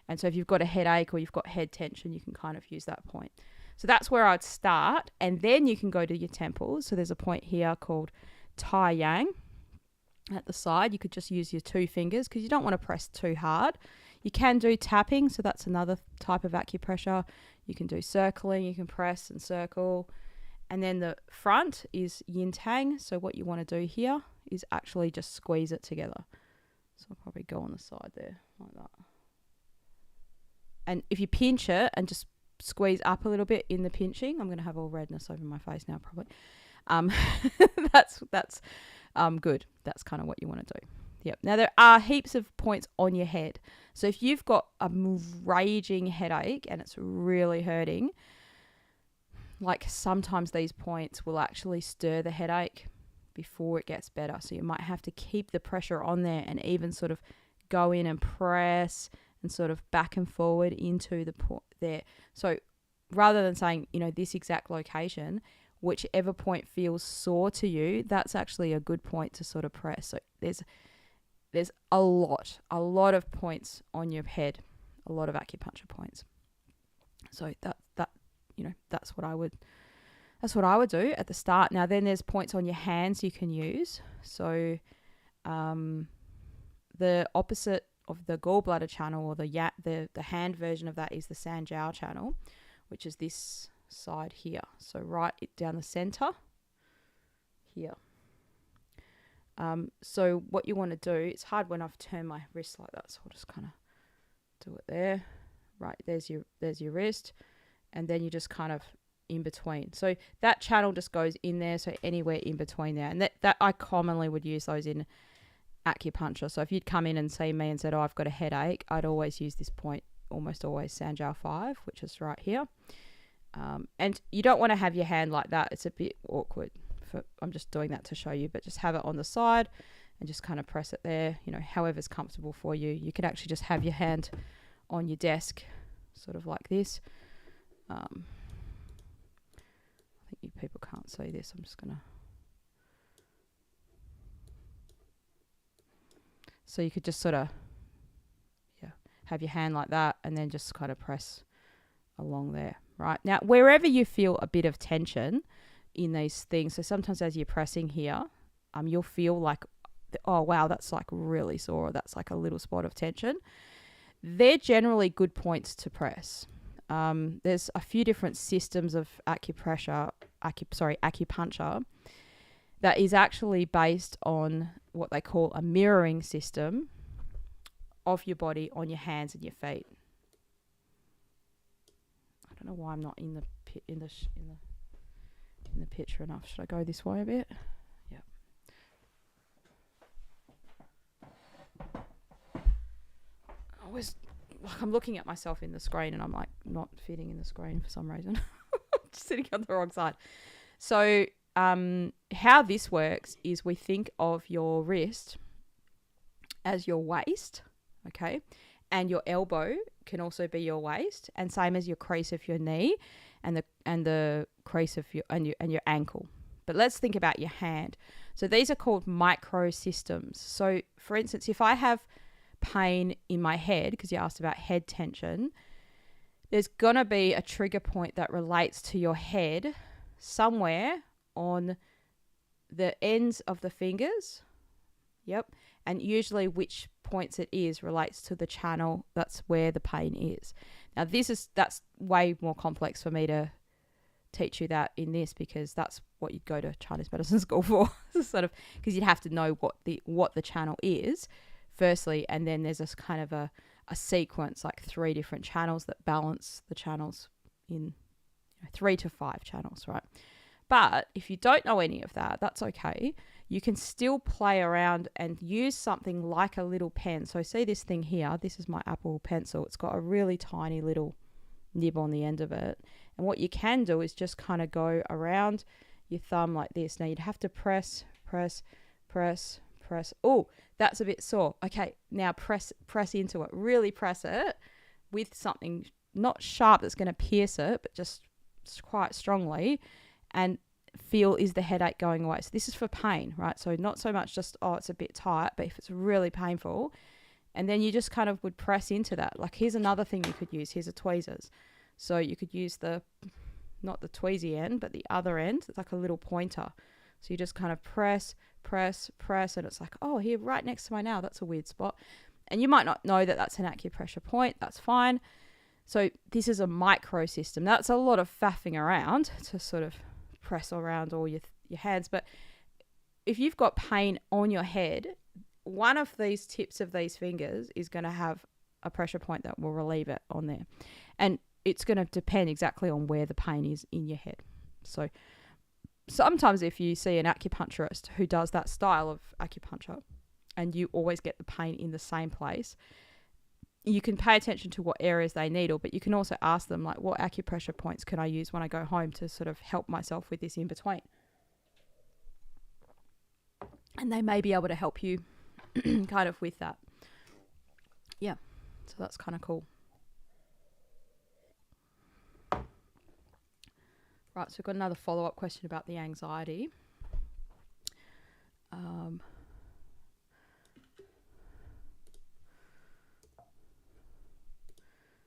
And so if you've got a headache or you've got head tension, you can kind of use that point. So that's where I'd start, and then you can go to your temples. So there's a point here called Tai Yang at the side. You could just use your two fingers because you don't want to press too hard. You can do tapping, so that's another type of acupressure. You can do circling, you can press and circle. And then the front is yin tang. So what you want to do here is actually just squeeze it together. So I'll probably go on the side there like that. And if you pinch it and just squeeze up a little bit in the pinching, I'm going to have all redness over my face now probably. That's good. That's kind of what you want to do. Yep. Now there are heaps of points on your head. So if you've got a raging headache and it's really hurting, like sometimes these points will actually stir the headache before it gets better. So you might have to keep the pressure on there and even sort of go in and press and sort of back and forward into the point there. So rather than saying, you know, this exact location, whichever point feels sore to you, that's actually a good point to sort of press. So there's a lot of points on your head, a lot of acupuncture points. So that you know, that's what I would do at the start. Now then there's points on your hands you can use. So the opposite of the gallbladder channel, or the hand version of that, is the Sanjiao channel, which is this side here. So right down the center here. So what you want to do, it's hard when I've turned my wrist like that, so I'll just kind of do it there. Right, there's your wrist, and then you just kind of in between. So that channel just goes in there, so anywhere in between there. And that I commonly would use those in acupuncture. So if you'd come in and see me and said, oh, I've got a headache, I'd always use this point, almost always Sanjiao 5, which is right here. And you don't want to have your hand like that. It's a bit awkward. I'm just doing that to show you, but just have it on the side and just kind of press it there, you know, however's comfortable for you. You could actually just have your hand on your desk, sort of like this. I think you people can't see this. I'm just going to... So you could just sort of, have your hand like that and then just kind of press along there, right? Now, wherever you feel a bit of tension in these things, so sometimes as you're pressing here, you'll feel like, oh, wow, that's like really sore, or that's like a little spot of tension. They're generally good points to press. There's a few different systems of acupuncture that is actually based on what they call a mirroring system of your body on your hands and your feet. I don't know why I'm not in the picture enough. Should I go this way a bit? Yep. I'm looking at myself in the screen and I'm like not fitting in the screen for some reason. Just sitting on the wrong side. So how this works is we think of your wrist as your waist, okay? And your elbow can also be your waist, and same as your crease of your knee and the crease of your ankle. But let's think about your hand. So these are called micro systems. So for instance, if I have pain in my head, because you asked about head tension, there's going to be a trigger point that relates to your head somewhere on the ends of the fingers. Yep. And usually which points it is relates to the channel. That's where the pain is. Now that's way more complex for me to teach you that in this, because that's what you'd go to Chinese medicine school for. Sort of, because you'd have to know what the channel is firstly, and then there's this kind of a sequence, like 3 different channels that balance the channels in 3 to 5 channels, right? But if you don't know any of that, that's okay. You can still play around and use something like a little pen. So see this thing here, this is my Apple Pencil. It's got a really tiny little nib on the end of it. And what you can do is just kind of go around your thumb like this. Now you'd have to press. Oh, that's a bit sore. Okay, now press into it. Really press it with something not sharp that's going to pierce it, but just quite strongly, and feel, is the headache going away? So this is for pain, right? So not so much just, oh, it's a bit tight, but if it's really painful, and then you just kind of would press into that. Like here's another thing you could use. Here's a tweezers. So you could use not the tweezy end, but the other end. It's like a little pointer. So you just kind of press, and it's like, oh, here right next to my nail, that's a weird spot. And you might not know that that's an acupressure point. That's fine. So this is a micro system. That's a lot of faffing around to sort of press around all your hands. But if you've got pain on your head, one of these tips of these fingers is going to have a pressure point that will relieve it on there. And it's going to depend exactly on where the pain is in your head. So sometimes if you see an acupuncturist who does that style of acupuncture and you always get the pain in the same place, you can pay attention to what areas they needle, but you can also ask them, like, what acupressure points can I use when I go home to sort of help myself with this in between? And they may be able to help you kind of with that. Yeah, so that's kind of cool. Right, so we've got another follow-up question about the anxiety.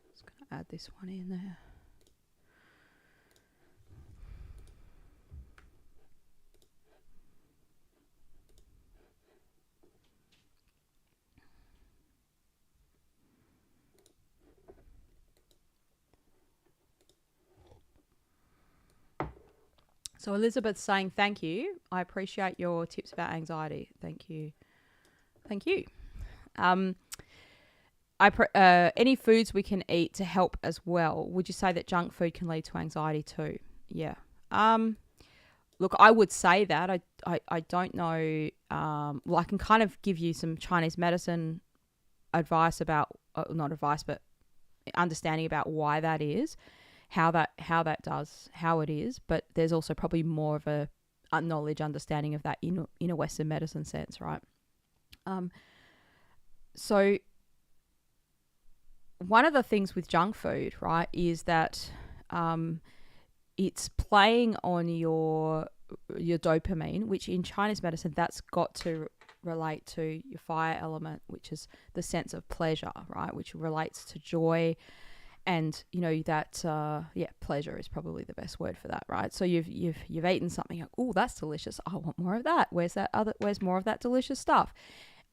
Just going to add this one in there. So Elizabeth's saying, thank you. I appreciate your tips about anxiety. Thank you. Thank you. Any foods we can eat to help as well. Would you say that junk food can lead to anxiety too? Yeah. Look, I would say that. I don't know. Well, I can kind of give you some Chinese medicine advice about, not advice, but understanding about why that is. How it is, but there's also probably more of a knowledge, understanding of that in a Western medicine sense, right? So one of the things with junk food, right, is that it's playing on your dopamine, which in Chinese medicine, that's got to relate to your fire element, which is the sense of pleasure, right, which relates to joy. And that pleasure is probably the best word for that, right? So you've eaten something, like, oh, that's delicious. I want more of that. Where's more of that delicious stuff?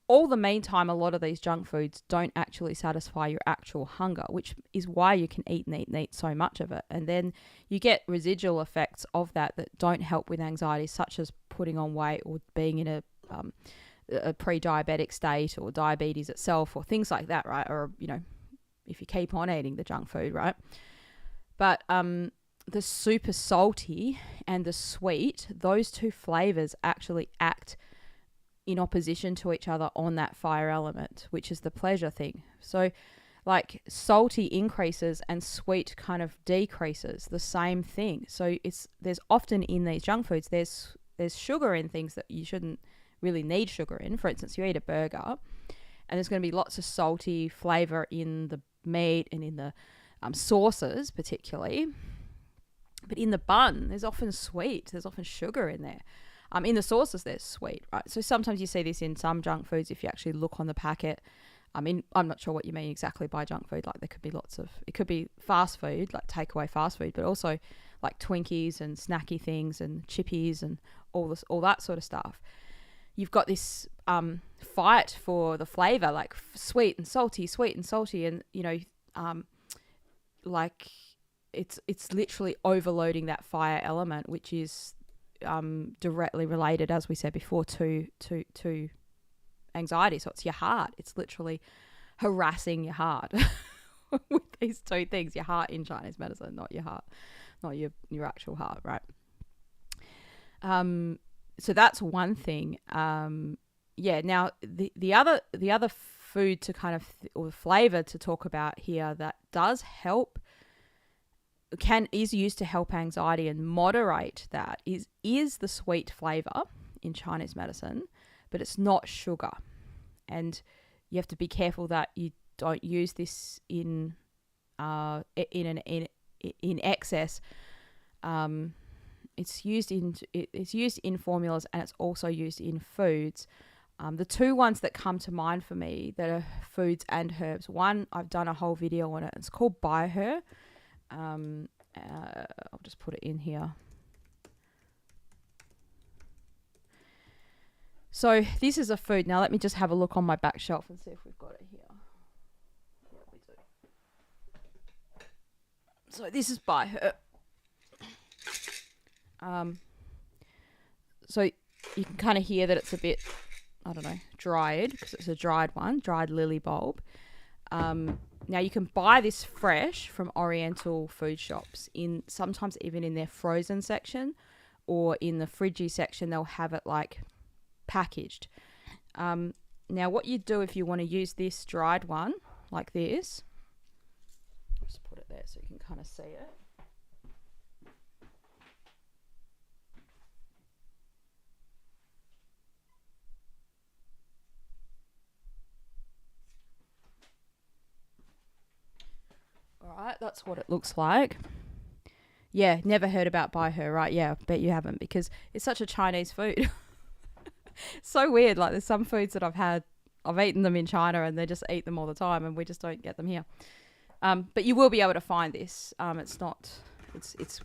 All the meantime, a lot of these junk foods don't actually satisfy your actual hunger, which is why you can eat and eat and eat so much of it. And then you get residual effects of that don't help with anxiety, such as putting on weight or being in a pre-diabetic state or diabetes itself or things like that, right? Or, if you keep on eating the junk food, right? But the super salty and the sweet, those two flavors actually act in opposition to each other on that fire element, which is the pleasure thing. So like salty increases and sweet kind of decreases, the same thing. So there's often in these junk foods, there's sugar in things that you shouldn't really need sugar in. For instance, you eat a burger and there's going to be lots of salty flavor in the meat and in the sauces particularly, but in the bun there's often sugar in there. In the sauces there's sweet, right? So sometimes you see this in some junk foods if you actually look on the packet. I'm not sure what you mean exactly by junk food. Like there could be it could be fast food, like takeaway fast food, but also like Twinkies and snacky things and chippies and all that sort of stuff. You've got this fight for the flavor, like sweet and salty, and like it's literally overloading that fire element, which is directly related, as we said before, to anxiety. So it's your heart. It's literally harassing your heart with these two things. Your heart in Chinese medicine, not your heart, not your actual heart, right? So that's one thing. Now the other food to kind of or flavor to talk about here that does help is used to help anxiety and moderate that is the sweet flavor in Chinese medicine, but it's not sugar, and you have to be careful that you don't use this in excess. It's used in formulas and it's also used in foods. The two ones that come to mind for me that are foods and herbs. One, I've done a whole video on it. It's called Baihe. I'll just put it in here. So this is a food. Now let me just have a look on my back shelf and see if we've got it here. Yeah, we do. So this is Baihe. So you can kind of hear that it's a bit, I don't know, dried, because it's a dried lily bulb. Now you can buy this fresh from Oriental food shops, sometimes even in their frozen section or in the friggy section. They'll have it like packaged. Now what you do if you want to use this dried one, like this. I'll just put it there so you can kind of see it. All right, that's what it looks like. Yeah, never heard about Bai He, right? Yeah, I bet you haven't, because it's such a Chinese food. So weird. Like, there's some foods that I've eaten them in China and they just eat them all the time, and we just don't get them here. But you will be able to find this. It's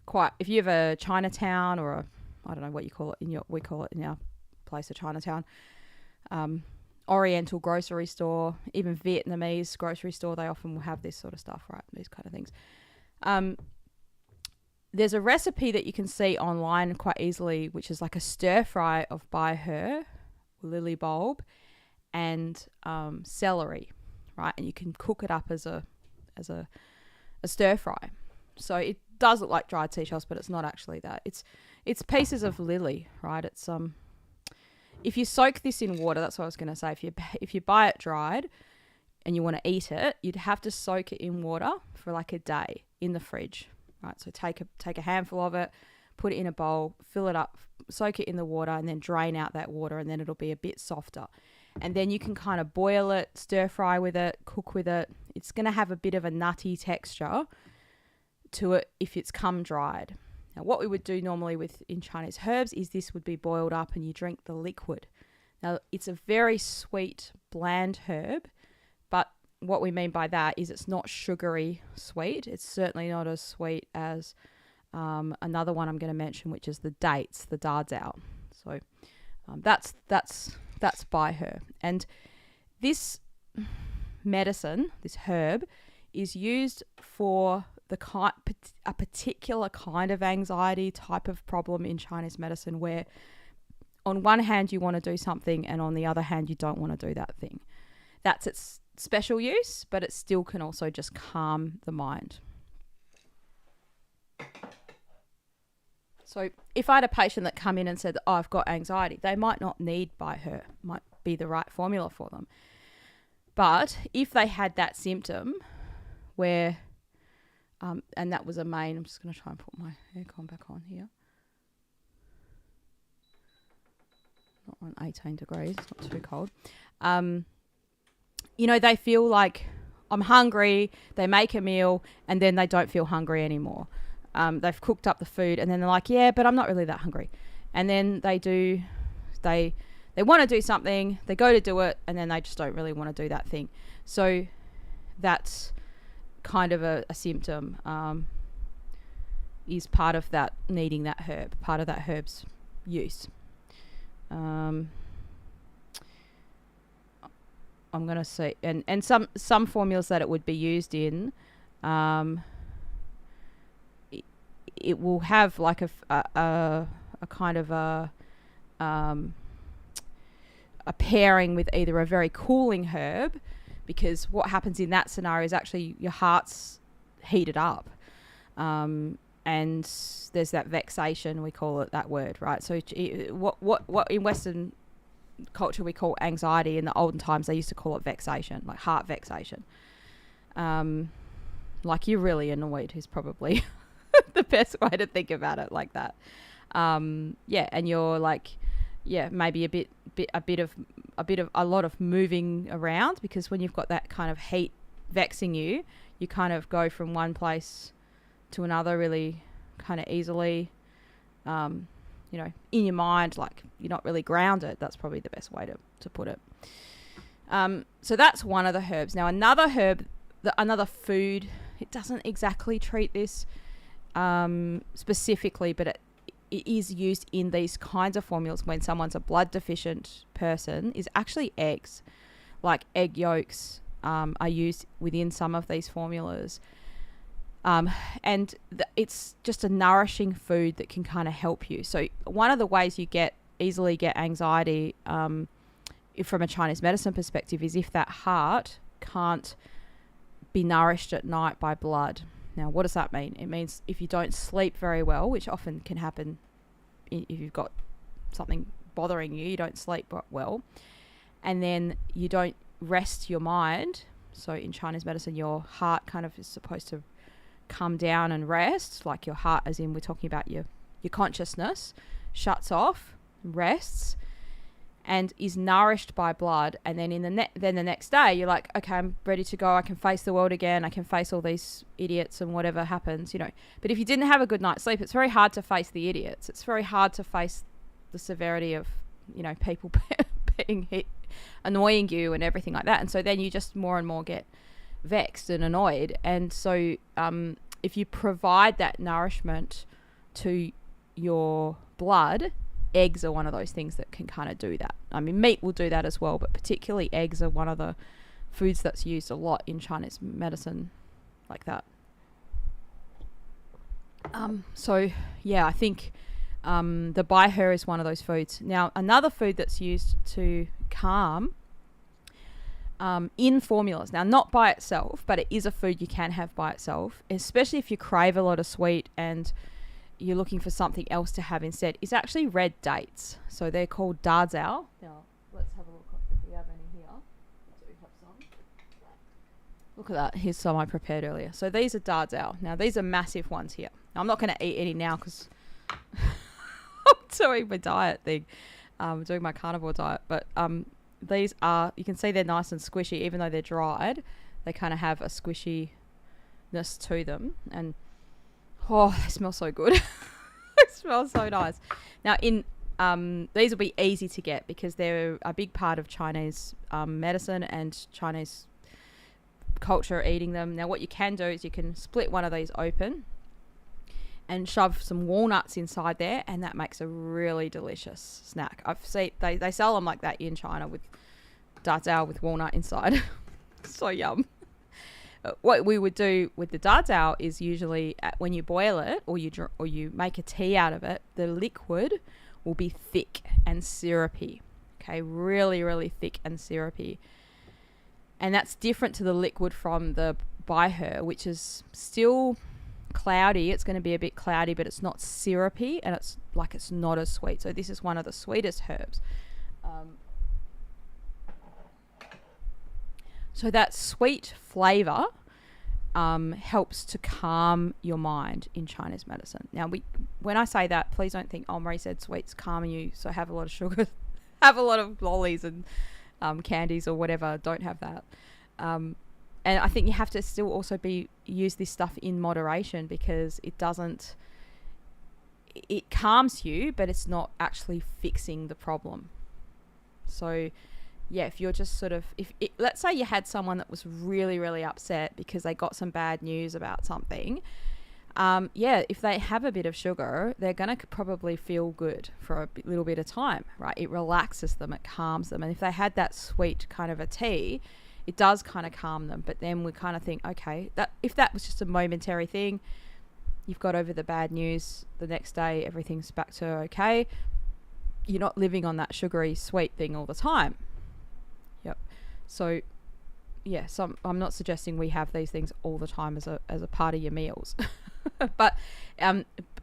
quite, if you have a Chinatown or I don't know what you call it we call it in our place a Chinatown, Oriental grocery store, even Vietnamese grocery store, they often will have this sort of stuff, right? These kind of things. There's a recipe that you can see online quite easily, which is like a stir fry of Bai He, lily bulb, and celery, right? And you can cook it up as a stir fry. So it does look like dried seashells, but it's not actually that. It's pieces of lily, right? It's if you soak this in water, that's what I was going to say. If you buy it dried and you want to eat it, you'd have to soak it in water for like a day in the fridge. Right, so take a handful of it, put it in a bowl, fill it up, soak it in the water, and then drain out that water, and then it'll be a bit softer. And then you can kind of boil it, stir fry with it, cook with it. It's going to have a bit of a nutty texture to it if it's come dried. Now, what we would do normally in Chinese herbs is this would be boiled up and you drink the liquid. Now, it's a very sweet, bland herb, but what we mean by that is it's not sugary sweet. It's certainly not as sweet as another one I'm going to mention, which is the dates, the da zao. So that's Bai He. And this medicine, this herb, is used for a particular kind of anxiety type of problem in Chinese medicine, where on one hand you want to do something and on the other hand you don't want to do that thing. That's its special use, but it still can also just calm the mind. So if I had a patient that come in and said, I've got anxiety, they might not need Bai He, might be the right formula for them. But if they had that symptom where, and that was a main, I'm just going to try and put my aircon back on here. Not on 18 degrees, it's not too cold. They feel like I'm hungry, they make a meal, and then they don't feel hungry anymore. They've cooked up the food, and then they're like, yeah, but I'm not really that hungry. And then they want to do something, they go to do it, and then they just don't really want to do that thing. So that's kind of a symptom, is part of that needing that herb, part of that herb's use. I'm going to say, and some formulas that it would be used in, it will have like a kind of a pairing with either a very cooling herb, because what happens in that scenario is actually your heart's heated up, and there's that vexation, we call it that word, right? So what in Western culture we call anxiety, in the olden times they used to call it vexation, like heart vexation. Like you're really annoyed is probably the best way to think about it, like that. And you're like, maybe a lot of moving around, because when you've got that kind of heat vexing you, you kind of go from one place to another really kind of easily. In your mind, like you're not really grounded. That's probably the best way to put it. So that's one of the herbs. Now, another herb, another food, it doesn't exactly treat this specifically, but it is used in these kinds of formulas when someone's a blood deficient person, is actually eggs. Like egg yolks are used within some of these formulas. It's just a nourishing food that can kind of help you. So one of the ways you easily get anxiety from a Chinese medicine perspective is if that heart can't be nourished at night by blood. Now, what does that mean? It means if you don't sleep very well, which often can happen if you've got something bothering you, you don't sleep well, and then you don't rest your mind So in Chinese medicine, your heart kind of is supposed to come down and rest, like your heart, as in we're talking about your consciousness, shuts off, rests, and is nourished by blood. And then then the next day, you're like, okay, I'm ready to go. I can face the world again. I can face all these idiots and whatever happens, you know. But if you didn't have a good night's sleep, it's very hard to face the idiots. It's very hard to face the severity of, you know, people being hit, annoying you and everything like that. And so then you just more and more get vexed and annoyed. And so if you provide that nourishment to your blood, eggs are one of those things that can kind of do that. I mean, meat will do that as well, but particularly eggs are one of the foods that's used a lot in Chinese medicine like that. So yeah, I think the bai he is one of those foods. Now, another food that's used to calm in formulas, now not by itself, but it is a food you can have by itself, especially if you crave a lot of sweet and you're looking for something else to have instead, is actually red dates. So they're called da zao. Now, let's have a look if we have any here. Do we have some? Look at that. Here's some I prepared earlier. So these are da zao. Now, these are massive ones here. Now, I'm not going to eat any now because I'm doing my diet thing. I'm doing my carnivore diet. But these are, you can see they're nice and squishy. Even though they're dried, they kind of have a squishiness to them. And oh, they smell so good. They smell so nice. Now, these will be easy to get because they're a big part of Chinese medicine and Chinese culture, eating them. Now, what you can do is you can split one of these open and shove some walnuts inside there, and that makes a really delicious snack. I've seen they sell them like that in China with da zao with walnut inside. So yum. What we would do with the da zao is usually when you boil it or you make a tea out of it, the liquid will be thick and syrupy. Okay, really, really thick and syrupy. And that's different to the liquid from the bai he, which is still cloudy. It's going to be a bit cloudy, but it's not syrupy, and it's not as sweet. So this is one of the sweetest herbs. So that sweet flavor helps to calm your mind in Chinese medicine. Now, when I say that, please don't think, oh, Marie said sweets calming you, so have a lot of sugar, have a lot of lollies and candies or whatever. Don't have that. And I think you have to still also use this stuff in moderation, because it calms you, but it's not actually fixing the problem. So yeah, if you're just sort of, let's say you had someone that was really, really upset because they got some bad news about something. If they have a bit of sugar, they're going to probably feel good for a little bit of time, right? It relaxes them, it calms them. And if they had that sweet kind of a tea, it does kind of calm them. But then we kind of think, okay, if that was just a momentary thing, you've got over the bad news, the next day everything's back to okay. You're not living on that sugary sweet thing all the time. Yep. So yeah, I'm not suggesting we have these things all the time as a part of your meals. But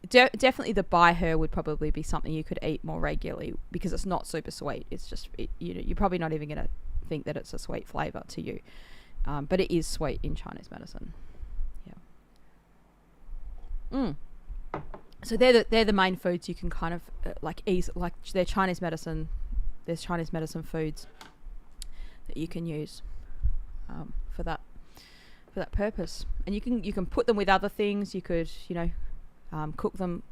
definitely the bai he would probably be something you could eat more regularly, because it's not super sweet. It's just you're probably not even going to think that it's a sweet flavor to you, but it is sweet in Chinese medicine. Yeah. So they're the main foods you can kind of they're Chinese medicine. There's Chinese medicine foods that you can use for that purpose, and you can put them with other things. You could cook them.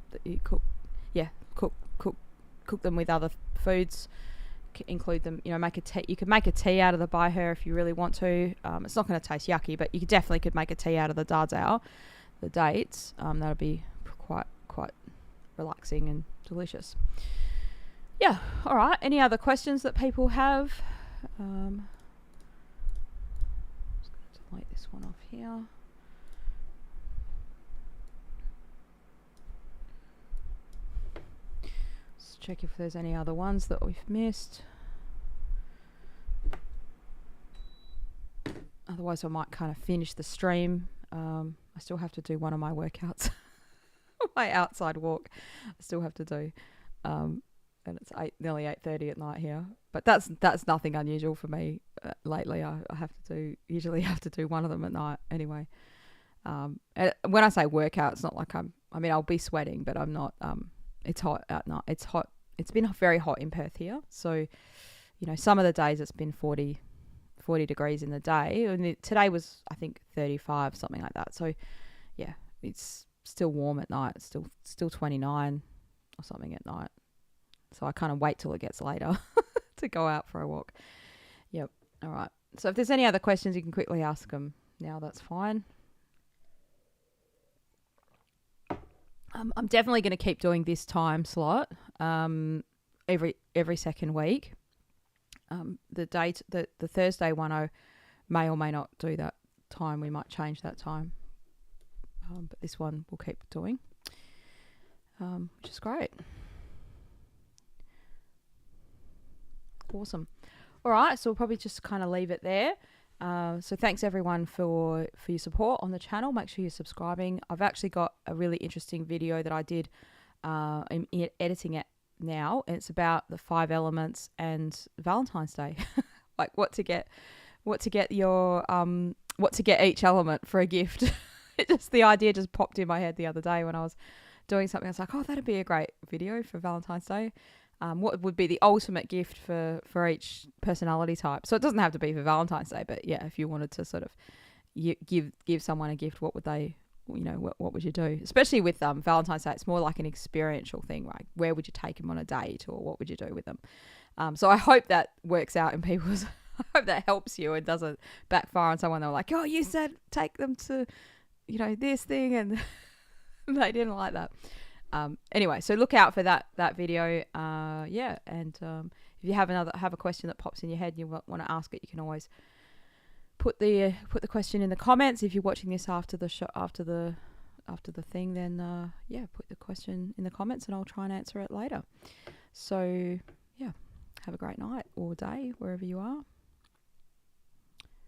Cook them with other foods. Include them. Make a tea. You could make a tea out of the bai he if you really want to. It's not going to taste yucky, but you definitely could make a tea out of the da zao, the dates. That'll be quite relaxing and delicious. Yeah. All right. Any other questions that people have? Just going to delete this one off here. Let's check if there's any other ones that we've missed. Otherwise, I might kind of finish the stream. I still have to do one of my workouts. My outside walk I still have to do. And it's nearly 8:30 at night here. But that's nothing unusual for me. lately. I usually have to do one of them at night anyway. When I say workout, it's not like I'll be sweating, but I'm not. It's hot at night. It's hot. It's been very hot in Perth here. So, some of the days it's been 40 degrees in the day. And today was, I think, 35, something like that. So, yeah, it's still warm at night. It's still 29 or something at night. So I kind of wait till it gets later to go out for a walk. Yep. All right. So if there's any other questions, you can quickly ask them now. That's fine. I'm definitely going to keep doing this time slot every second week. The Thursday one, I may or may not do that time. We might change that time. But this one we'll keep doing, which is great. Awesome. All right, so we'll probably just kind of leave it there. So thanks everyone for your support on the channel. Make sure you're subscribing. I've actually got a really interesting video that I did. I'm editing it now. And it's about the 5 elements and Valentine's Day, like what to get each element for a gift. The idea just popped in my head the other day when I was doing something. I was like, oh, that'd be a great video for Valentine's Day. What would be the ultimate gift for each personality type? So it doesn't have to be for Valentine's Day, but yeah, if you wanted to sort of give someone a gift, what would they, what would you do? Especially with Valentine's Day, it's more like an experiential thing, right? Where would you take them on a date, or what would you do with them? So I hope that works out in people's. I hope that helps you and doesn't backfire on someone. They're like, oh, you said take them to, this thing, and they didn't like that. Anyway, so look out for that video. And if you have a question that pops in your head and you want to ask it, you can always put the question in the comments. If you're watching this after the show, after the thing, then put the question in the comments and I'll try and answer it later. So yeah, have a great night or day wherever you are.